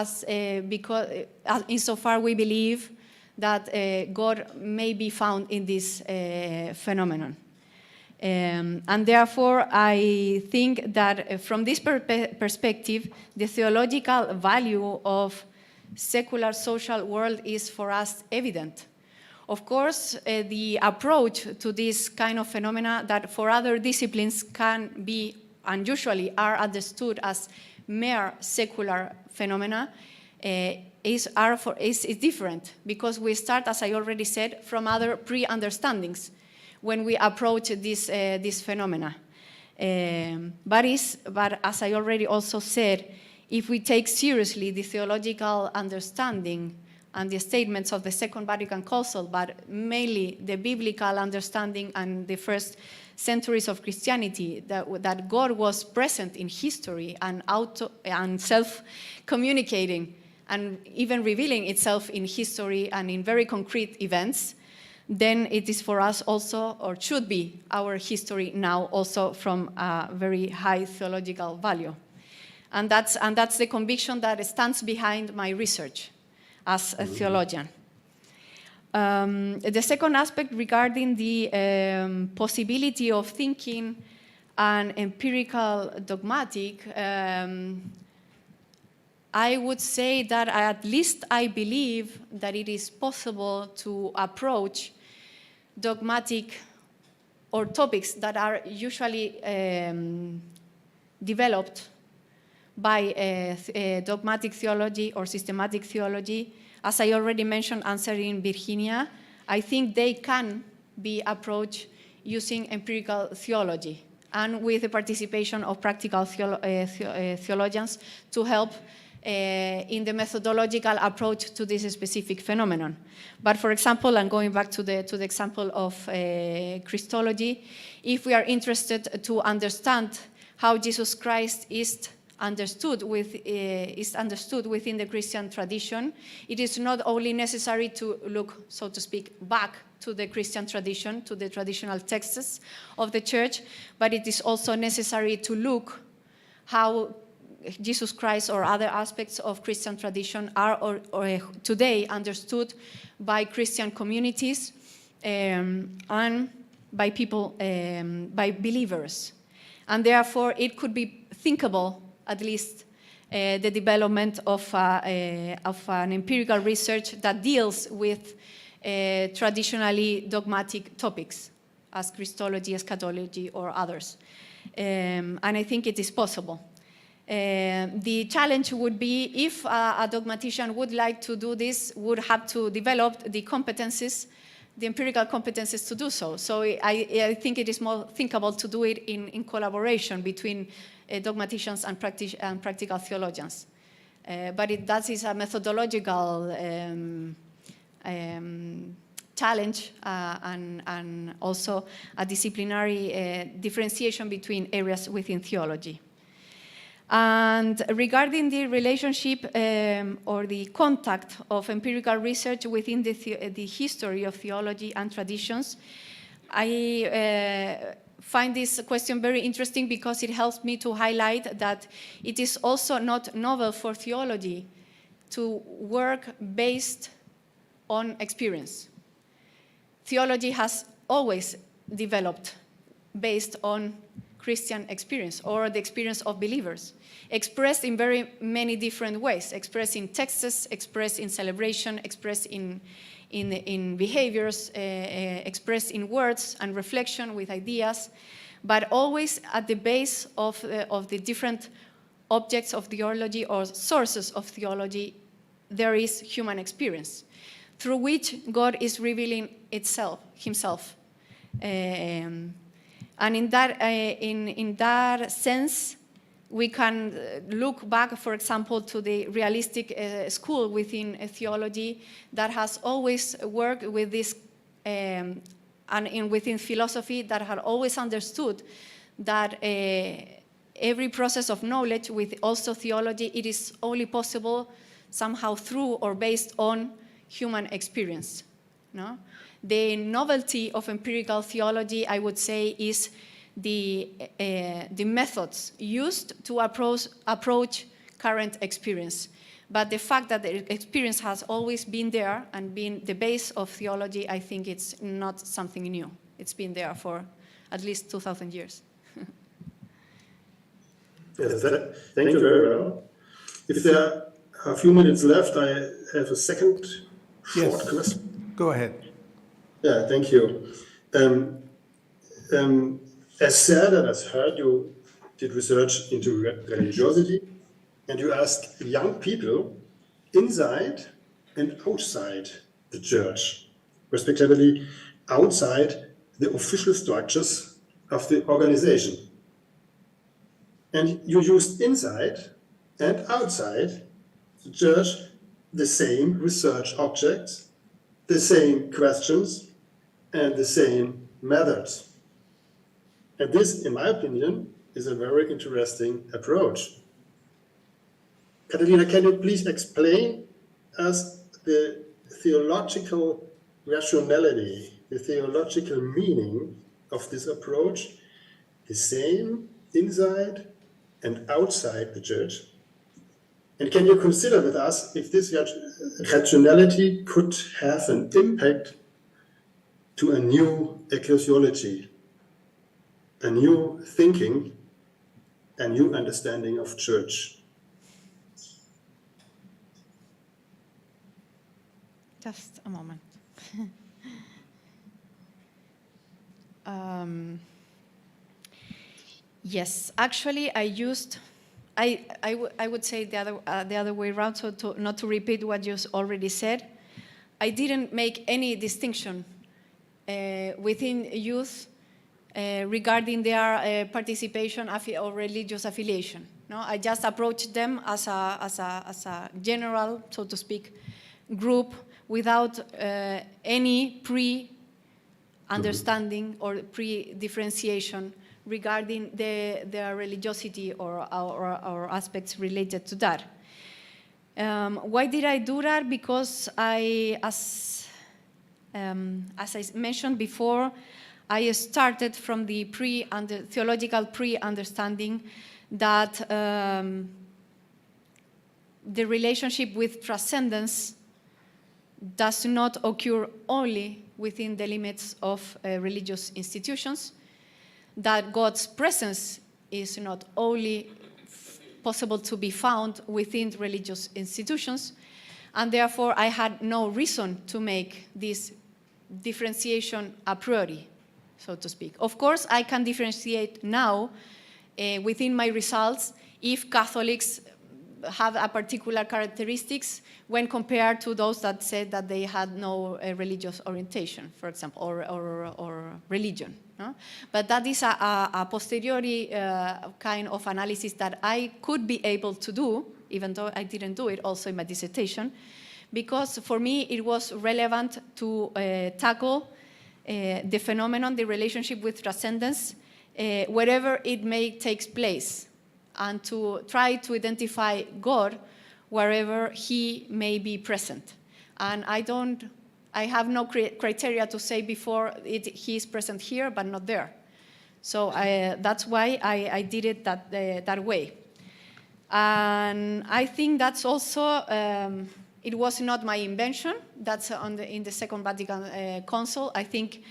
we believe that God may be found in this phenomenon. And therefore, I think that from this perspective, the theological value of secular social world is for us evident. Of course, the approach to this kind of phenomena that for other disciplines can be and usually are understood as mere secular phenomena is different, because we start, as I already said, from other pre-understandings when we approach this phenomena. But as I already also said, if we take seriously the theological understanding and the statements of the Second Vatican Council, but mainly the biblical understanding and the first centuries of Christianity, that God was present in history and self-communicating and even revealing itself in history and in very concrete events, then it is for us also, or should be, our history now also from a very high theological value. And that's the conviction that stands behind my research as a theologian. The second aspect regarding the possibility of thinking an empirical dogmatic, I would say that at least I believe that it is possible to approach dogmatic or topics that are usually developed by dogmatic theology or systematic theology. As I already mentioned, answering Virginia, I think they can be approached using empirical theology and with the participation of practical theologians to help in the methodological approach to this specific phenomenon. But for example, and going back to the example of Christology, if we are interested to understand how Jesus Christ is understood within the Christian tradition, it is not only necessary to look, so to speak, back to the Christian tradition, to the traditional texts of the church, but it is also necessary to look how Jesus Christ or other aspects of Christian tradition are or today understood by Christian communities and by people, by believers. And therefore, it could be thinkable, at least, the development of an empirical research that deals with traditionally dogmatic topics, as Christology, eschatology, or others. And I think it is possible. The challenge would be if a dogmatician would like to do this, would have to develop the competencies, the empirical competencies to do so. So I think it is more thinkable to do it in collaboration between dogmaticians and practical theologians. But that is a methodological challenge and also a disciplinary differentiation between areas within theology. And regarding the relationship or the contact of empirical research within the history of theology and traditions, I find this question very interesting because it helps me to highlight that it is also not novel for theology to work based on experience. Theology has always developed based on Christian experience or the experience of believers, expressed in very many different ways, expressed in texts, expressed in celebration, expressed in behaviors, expressed in words and reflection with ideas, but always at the base of the different objects of theology or sources of theology, there is human experience, through which God is revealing himself. And in that sense, we can look back, for example, to the realistic school within theology that has always worked with this and within philosophy that had always understood that every process of knowledge, with also theology, it is only possible somehow through or based on human experience. No? The novelty of empirical theology, I would say, is the methods used to approach current experience. But the fact that the experience has always been there and been the base of theology, I think it's not something new. It's been there for at least 2,000 years. Yes, thank you very well. If there are a few minutes left, I have a second short question. Go ahead. Yeah, thank you. As Cerda has heard, you did research into religiosity, and you asked young people inside and outside the church, respectively outside the official structures of the organization. And you used inside and outside the church the same research objects, the same questions, and the same methods. And this, in my opinion, is a very interesting approach. Catalina, can you please explain us the theological rationality, the theological meaning of this approach, the same inside and outside the church? And can you consider with us if this rationality could have an impact to a new ecclesiology, a new thinking, a new understanding of church? Just a moment. Yes, actually, I would say the other way around. So not to repeat what you already said, I didn't make any distinction within youth regarding their participation or religious affiliation. No, I just approached them as a general, so to speak, group without any pre-understanding or pre-differentiation regarding their religiosity or aspects related to that. Why did I do that? Because as I mentioned before, I started from the theological pre-understanding that the relationship with transcendence does not occur only within the limits of religious institutions, that God's presence is not only possible to be found within religious institutions, and therefore I had no reason to make this differentiation a priori, so to speak. Of course, I can differentiate now within my results if Catholics have a particular characteristics when compared to those that said that they had no religious orientation, for example, or religion. No? But that is a posteriori kind of analysis that I could be able to do, even though I didn't do it also in my dissertation, because for me it was relevant to tackle the phenomenon, the relationship with transcendence, wherever it may take place, and to try to identify God wherever he may be present. And I have no criteria to say before he is present here but not there. So that's why I did it that way. And I think that's also, it was not my invention. That's in the Second Vatican Council. I think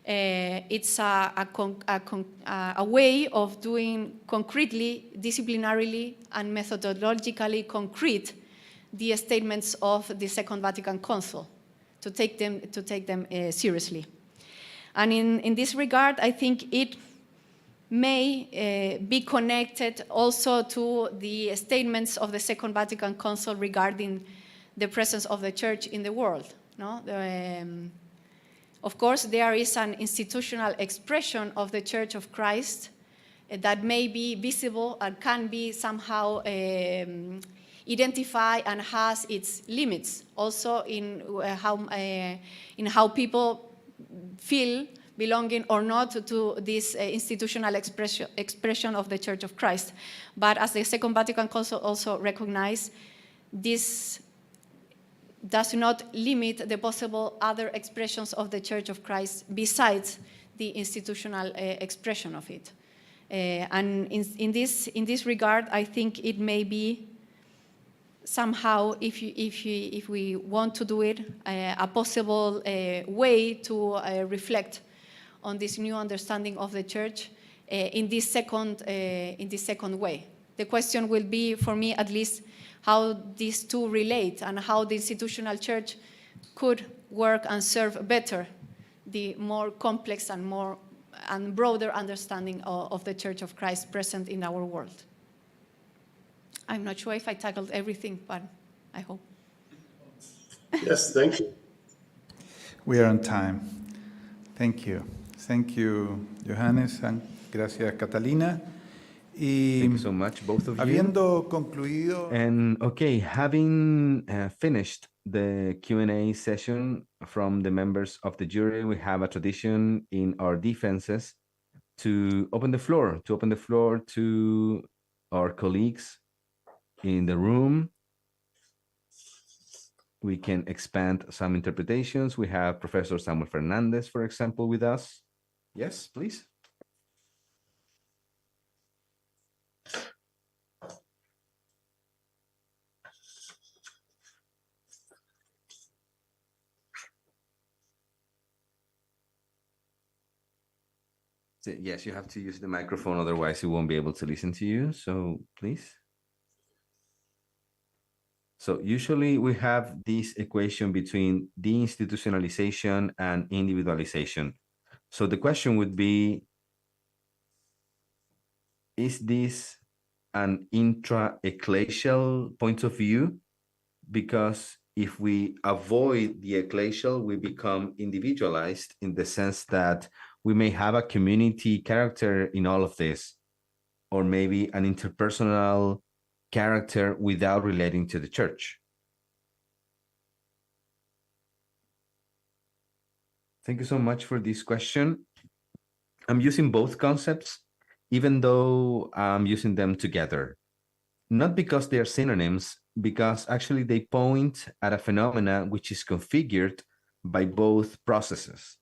it's a way of doing concretely, disciplinarily, and methodologically concrete the statements of the Second Vatican Council, to take them seriously. And in this regard, I think it may be connected also to the statements of the Second Vatican Council regarding the presence of the Church in the world. No? Of course, there is an institutional expression of the Church of Christ that may be visible and can be somehow identified and has its limits, also in how people feel belonging or not to this institutional expression of the Church of Christ. But as the Second Vatican Council also recognized, this does not limit the possible other expressions of the Church of Christ besides the institutional expression of it. And in this regard, I think it may be somehow, if we want to do it, a possible way to reflect on this new understanding of the Church in this second way. The question will be, for me at least, how these two relate and how the institutional Church could work and serve better the more complex and broader understanding of the Church of Christ present in our world. I'm not sure if I tackled everything, but I hope. Yes, thank you. We are on time. Thank you. Thank you, Johannes, and gracias, Catalina. Thank you so much, both of you. Habiendo concluido. And okay, having finished the Q&A session from the members of the jury, we have a tradition in our defenses to open the floor to our colleagues in the room. We can expand some interpretations. We have Professor Samuel Fernandez, for example, with us. Yes, please. Yes, you have to use the microphone, otherwise he won't be able to listen to you. So please. So usually we have this equation between deinstitutionalization and individualization. So the question would be, is this an intra-ecclesial point of view? Because if we avoid the ecclesial, we become individualized in the sense that we may have a community character in all of this, or maybe an interpersonal character without relating to the church. Thank you so much for this question. I'm using both concepts, even though I'm using them together. Not because they are synonyms, because actually they point at a phenomena which is configured by both processes.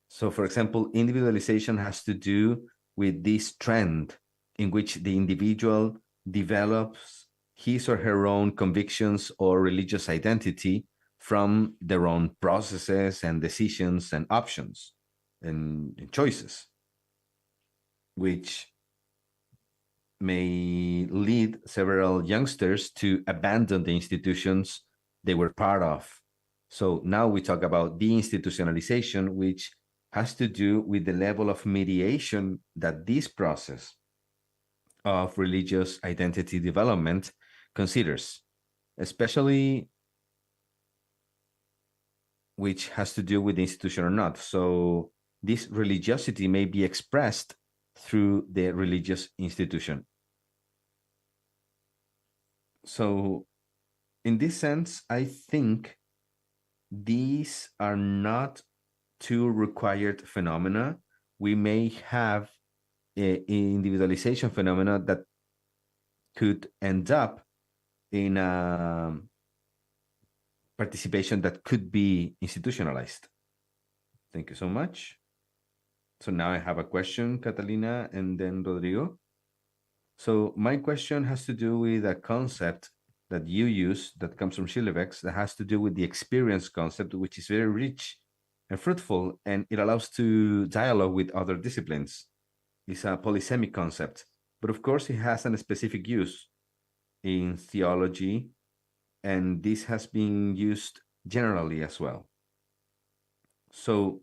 So, for example, individualization has to do with this trend in which the individual develops his or her own convictions or religious identity from their own processes and decisions and options and choices, which may lead several youngsters to abandon the institutions they were part of. So now we talk about deinstitutionalization, which has to do with the level of mediation that this process of religious identity development considers, especially which has to do with the institution or not. So this religiosity may be expressed through the religious institution. So in this sense, I think these are not two required phenomena. We may have an individualization phenomena that could end up in a participation that could be institutionalized. Thank you so much. So now I have a question, Catalina, and then Rodrigo. So my question has to do with a concept that you use that comes from Chilevex that has to do with the experience concept, which is very rich and fruitful, and it allows to dialogue with other disciplines. It's a polysemic concept, but of course it has a specific use in theology, and this has been used generally as well. So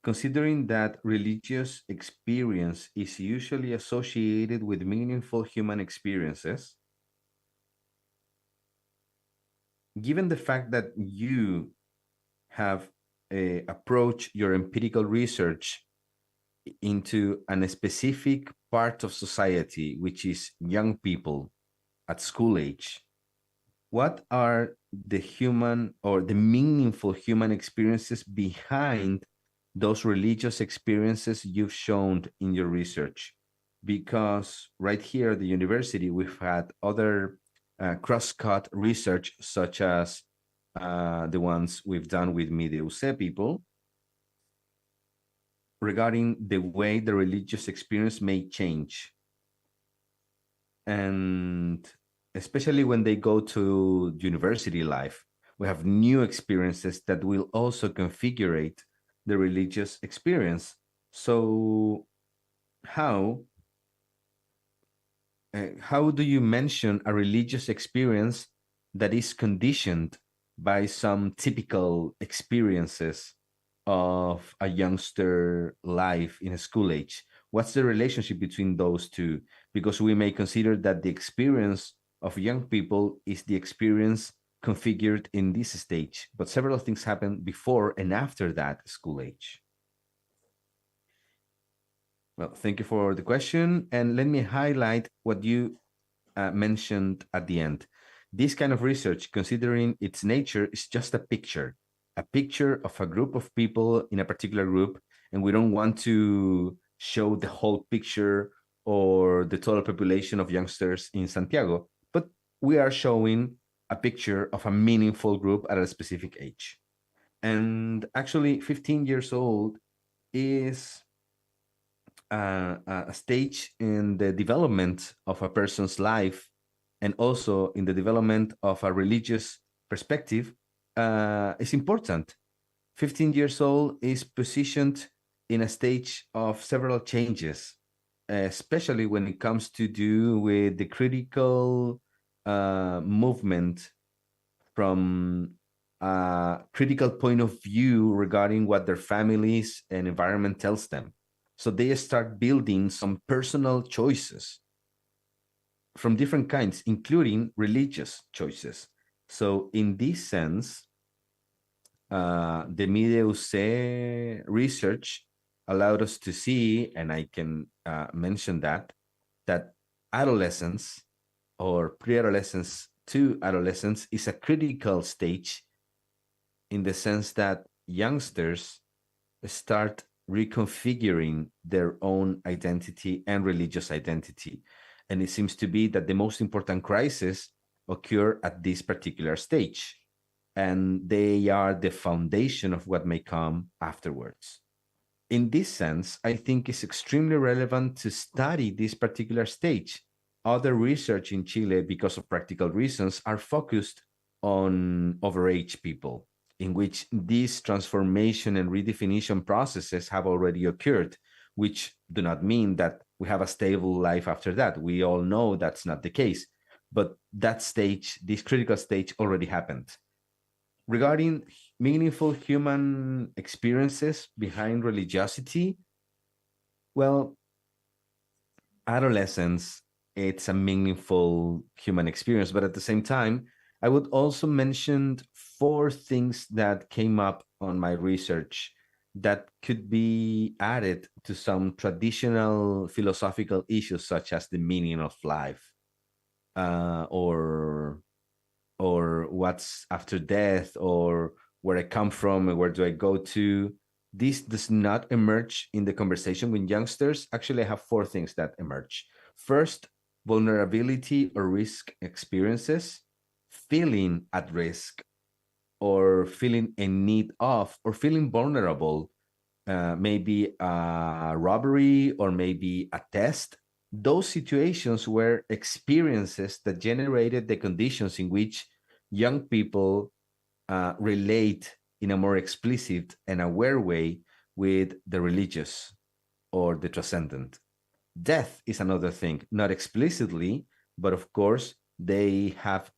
considering that religious experience is usually associated with meaningful human experiences, given the fact that you have approached your empirical research into a specific part of society, which is young people at school age, what are the human or the meaningful human experiences behind those religious experiences you've shown in your research? Because right here at the university, we've had other cross-cut research, such as the ones we've done with Mideuce people, regarding the way the religious experience may change. And especially when they go to university life, we have new experiences that will also configure the religious experience. So how do you mention a religious experience that is conditioned by some typical experiences of a youngster life in a school age? What's the relationship between those two? Because we may consider that the experience of young people is the experience configured in this stage, but several things happen before and after that school age. Well, thank you for the question. And let me highlight what you mentioned at the end. This kind of research, considering its nature, is just a picture of a group of people in a particular group, and we don't want to show the whole picture or the total population of youngsters in Santiago, but we are showing a picture of a meaningful group at a specific age. And actually, 15 years old is a stage in the development of a person's life, and also in the development of a religious perspective, is important. 15 years old is positioned in a stage of several changes, especially when it comes to do with the critical movement from a critical point of view regarding what their families and environment tells them. So they start building some personal choices from different kinds, including religious choices. So in this sense, the Mideuce research allowed us to see, and I can mention that adolescence or pre-adolescence to adolescence is a critical stage, in the sense that youngsters start reconfiguring their own identity and religious identity. And it seems to be that the most important crises occur at this particular stage, and they are the foundation of what may come afterwards. In this sense, I think it's extremely relevant to study this particular stage. Other research in Chile, because of practical reasons, are focused on overage people, in which these transformation and redefinition processes have already occurred, which do not mean that we have a stable life after that. We all know that's not the case, but that stage, this critical stage, already happened. Regarding meaningful human experiences behind religiosity, well, adolescence, it's a meaningful human experience, but at the same time, I would also mention 4 things that came up on my research that could be added to some traditional philosophical issues, such as the meaning of life, or what's after death, or where I come from and where do I go to. This does not emerge in the conversation with youngsters. Actually, I have 4 things that emerge. First, vulnerability or risk experiences, feeling at risk, or feeling in need of, or feeling vulnerable, maybe a robbery or maybe a test. Those situations were experiences that generated the conditions in which young people relate in a more explicit and aware way with the religious or the transcendent. Death is another thing, not explicitly, but of course, they have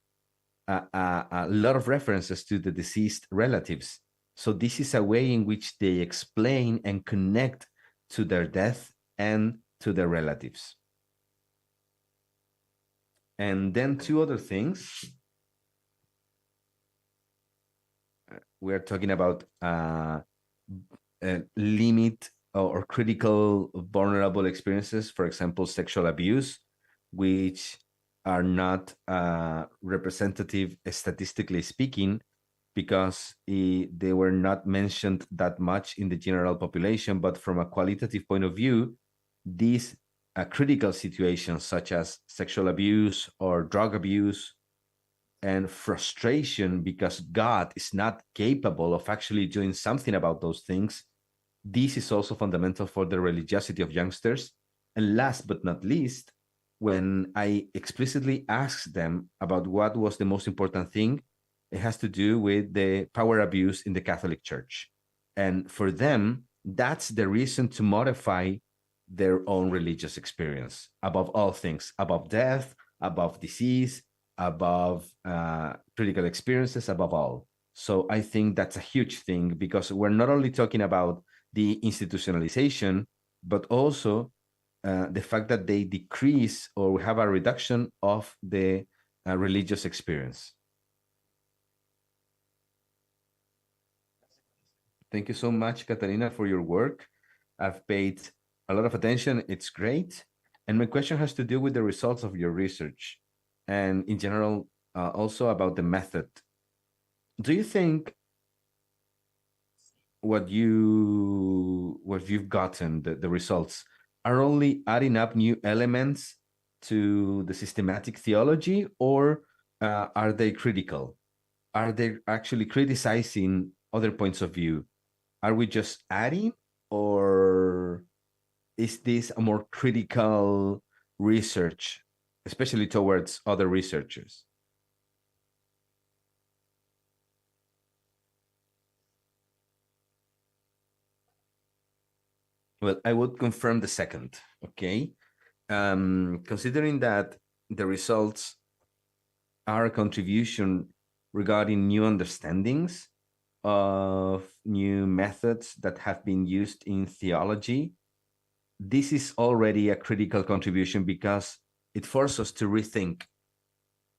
a lot of references to the deceased relatives. So this is a way in which they explain and connect to their death and to their relatives. And then 2 other things. We're talking about limit or critical vulnerable experiences, for example, sexual abuse, which are not representative, statistically speaking, because they were not mentioned that much in the general population, but from a qualitative point of view, these critical situations such as sexual abuse or drug abuse and frustration because God is not capable of actually doing something about those things, this is also fundamental for the religiosity of youngsters. And last but not least, when I explicitly asked them about what was the most important thing, it has to do with the power abuse in the Catholic Church. And for them, that's the reason to modify their own religious experience above all things, above death, above disease, above critical experiences, above all. So I think that's a huge thing, because we're not only talking about the institutionalization, but also the fact that they decrease or have a reduction of the religious experience. Thank you so much, Catalina, for your work. I've paid a lot of attention. It's great. And my question has to do with the results of your research and in general, also about the method. Do you think what you've gotten, the results, are only adding up new elements to the systematic theology, or are they critical? Are they actually criticizing other points of view? Are we just adding, or is this a more critical research, especially towards other researchers? Well, I would confirm the second, okay? Considering that the results are a contribution regarding new understandings of new methods that have been used in theology, this is already a critical contribution because it forces us to rethink.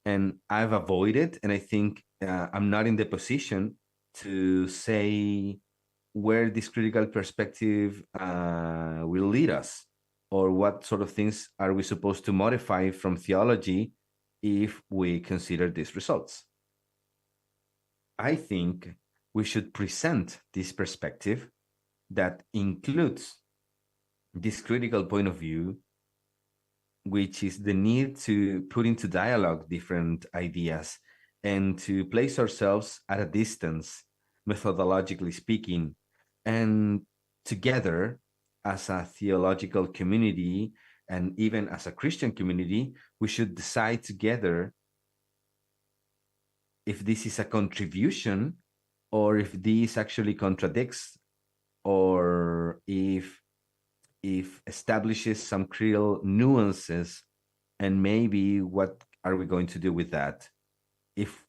And I've avoided, and I think I'm not in the position to say where this critical perspective will lead us, or what sort of things are we supposed to modify from theology if we consider these results. I think we should present this perspective that includes this critical point of view, which is the need to put into dialogue different ideas and to place ourselves at a distance, methodologically speaking, and together as a theological community and even as a Christian community, we should decide together if this is a contribution or if this actually contradicts, or if establishes some real nuances, and maybe what are we going to do with that if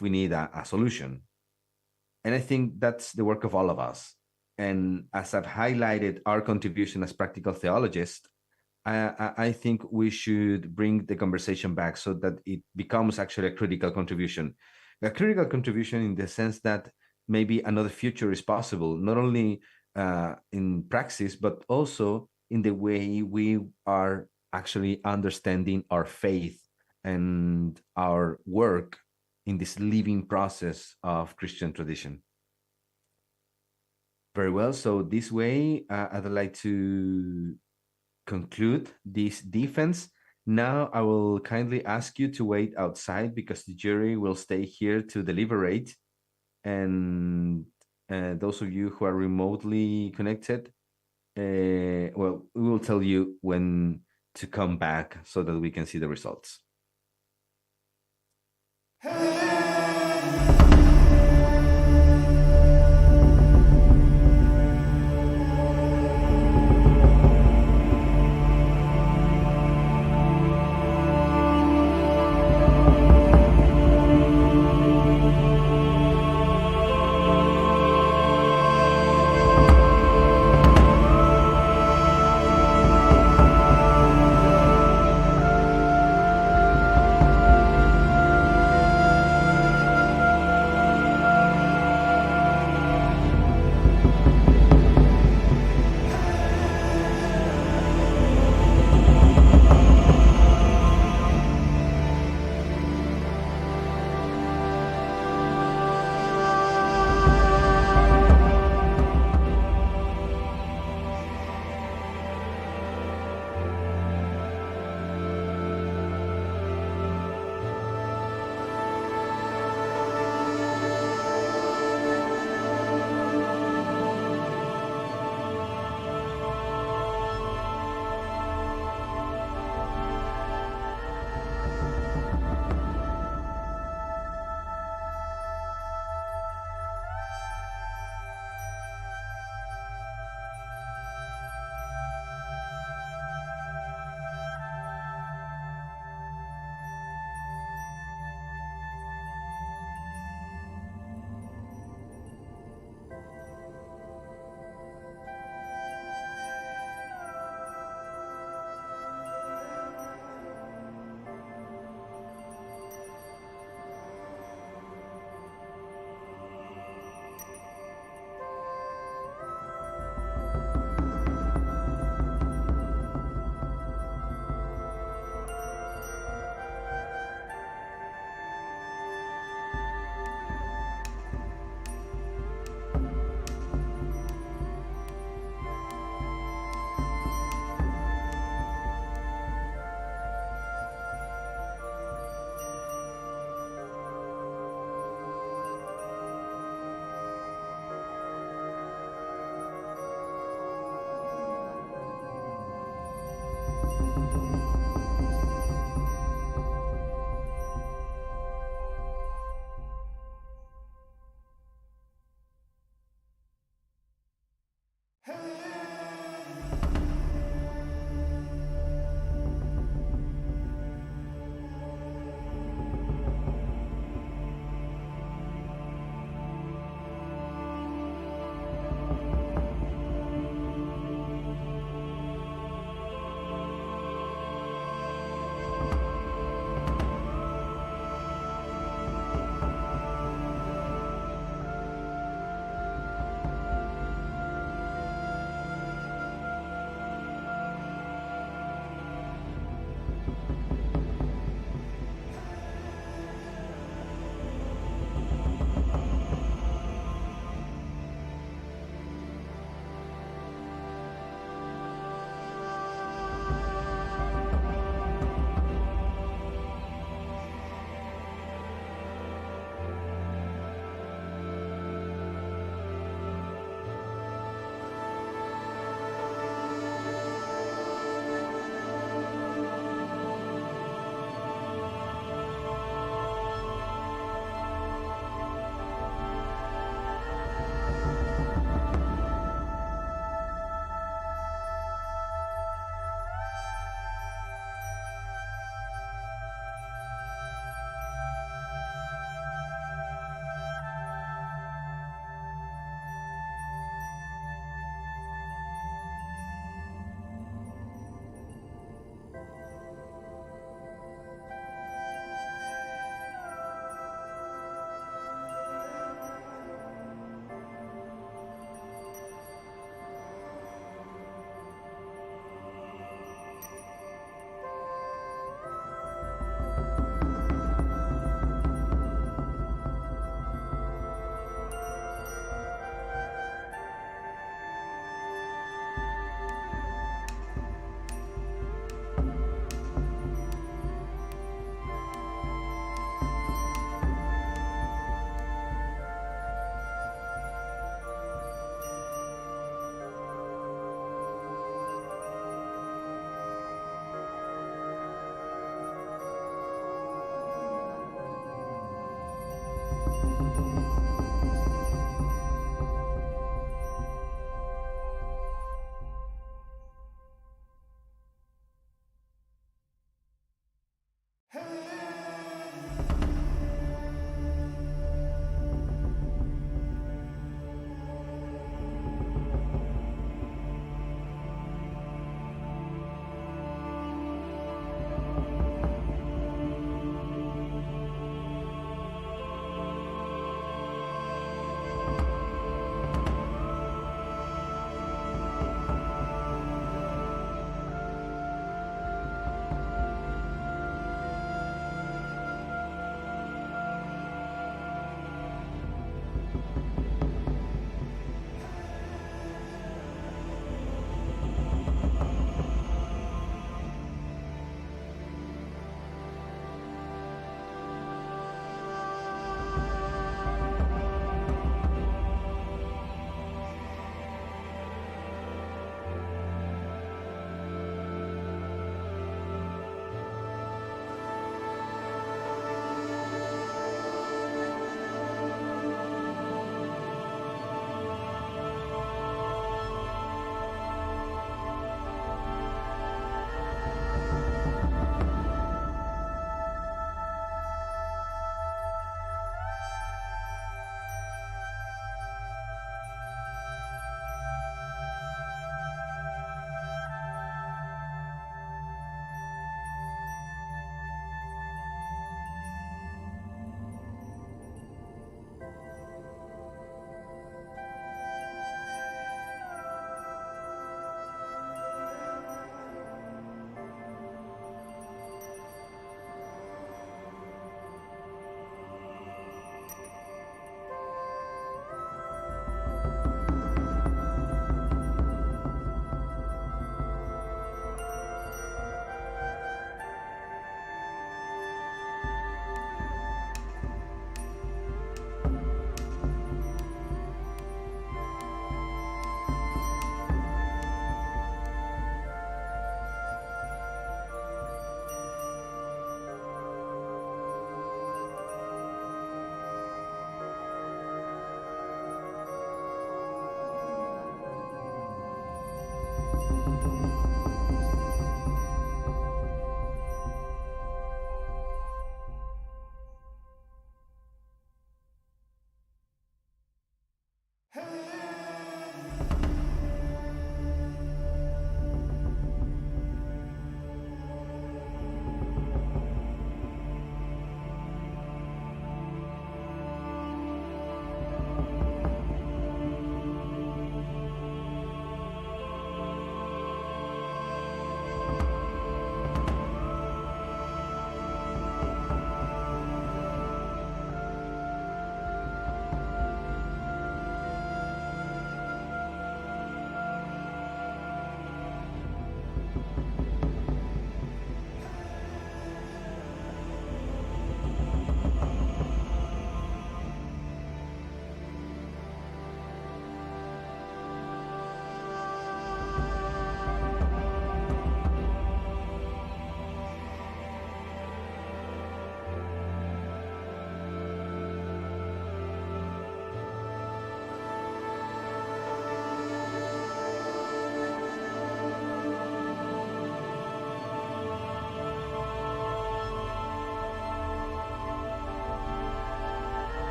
we need a solution. And I think that's the work of all of us. And as I've highlighted our contribution as practical theologists, I think we should bring the conversation back so that it becomes actually a critical contribution. A critical contribution in the sense that maybe another future is possible, not only in praxis, but also in the way we are actually understanding our faith and our work in this living process of Christian tradition. Very well. So this way, I'd like to conclude this defense. Now I will kindly ask you to wait outside because the jury will stay here to deliberate. And those of you who are remotely connected, well, we will tell you when to come back so that we can see the results.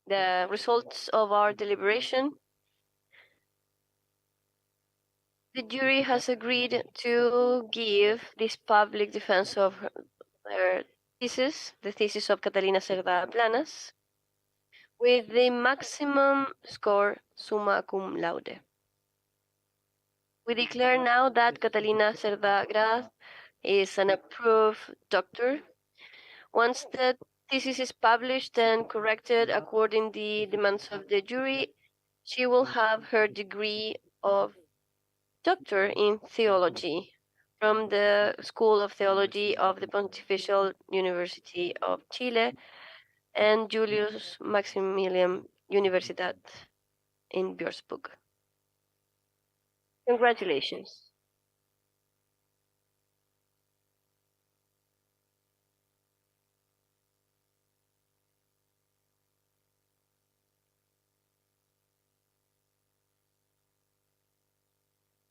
The results of our deliberation. The jury has agreed to give this public defense of their thesis, the thesis of Catalina Cerda Planas, with the maximum score summa cum laude. We declare now that Catalina Cerda Graz is an approved doctor. Once the thesis is published and corrected according to the demands of the jury, she will have her degree of doctor in theology from the School of Theology of the Pontifical University of Chile and Julius Maximilian Universitat in Würzburg. Congratulations.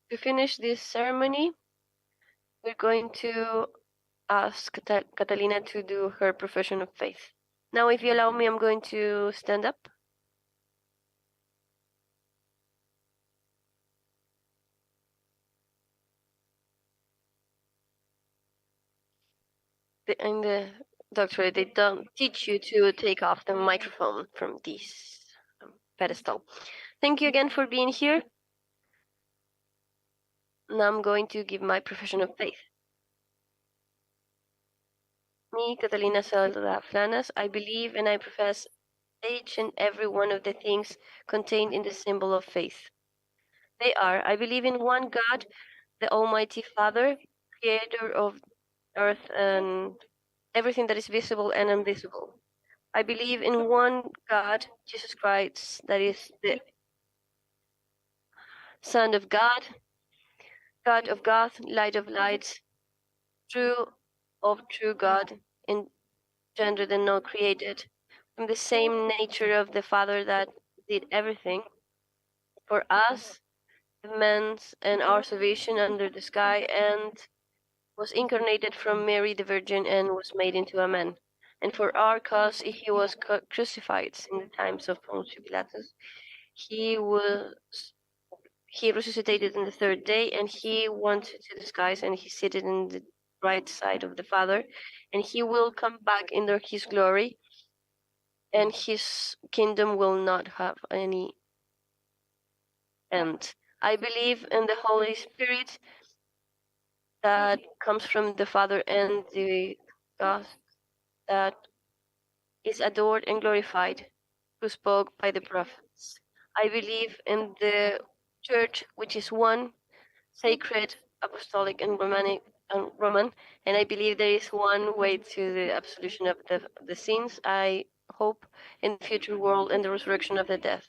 To finish this ceremony, we're going to ask Catalina to do her profession of faith. Now, if you allow me, I'm going to stand up. In the doctorate, they don't teach you to take off the microphone from this pedestal. Thank you again for being here. Now I'm going to give my profession of faith. Me, Catalina Cerda Planas, I believe and I profess each and every one of the things contained in the symbol of faith. They are, I believe in one God, the Almighty Father, creator of earth and everything that is visible and invisible. I believe in one God, Jesus Christ, that is the Son of God, God of God, light of lights, true of true God, engendered and not created, from the same nature of the Father that did everything for us, the man's and our salvation under the sky, and was incarnated from Mary the Virgin and was made into a man. And for our cause, he was crucified in the times of Pontius Pilatus. He resuscitated on the third day, and he went to the skies, and he seated in the right side of the Father, and he will come back in his glory, and his kingdom will not have any end. I believe in the Holy Spirit that comes from the Father and the God that is adored and glorified, who spoke by the prophets. I believe in the church, which is one, sacred, apostolic, and Roman, and I believe there is one way to the absolution of the sins. I hope in the future world and the resurrection of the dead.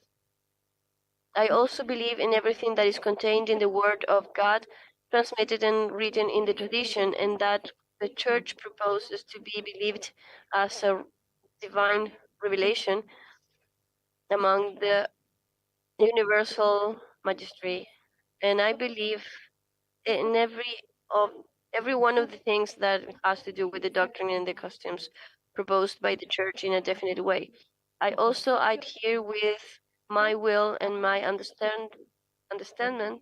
I also believe in everything that is contained in the Word of God, transmitted and written in the tradition, and that the Church proposes to be believed as a divine revelation among the universal magistry. And I believe in every one of the things that has to do with the doctrine and the customs proposed by the Church in a definite way. I also adhere with my will and my understanding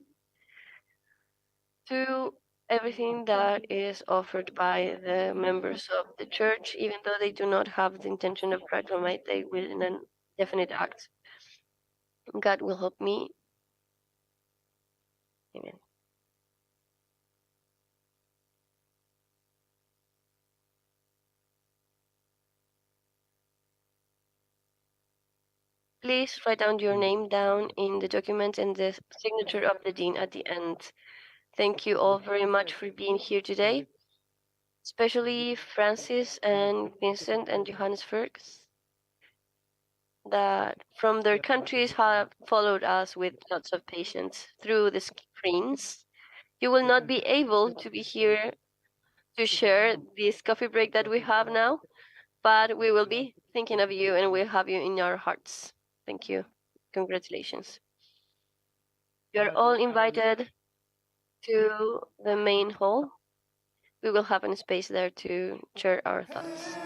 to everything that is offered by the members of the church, even though they do not have the intention of proclamate, they will in a definite act. God will help me. Amen. Please write down your name down in the document and the signature of the dean at the end. Thank you all very much for being here today, especially Francis and Vincent and Johannesburg, that from their countries have followed us with lots of patience through the screens. You will not be able to be here to share this coffee break that we have now, but we will be thinking of you and we'll have you in our hearts. Thank you. Congratulations. You're all invited to the main hall. We will have a space there to share our thoughts.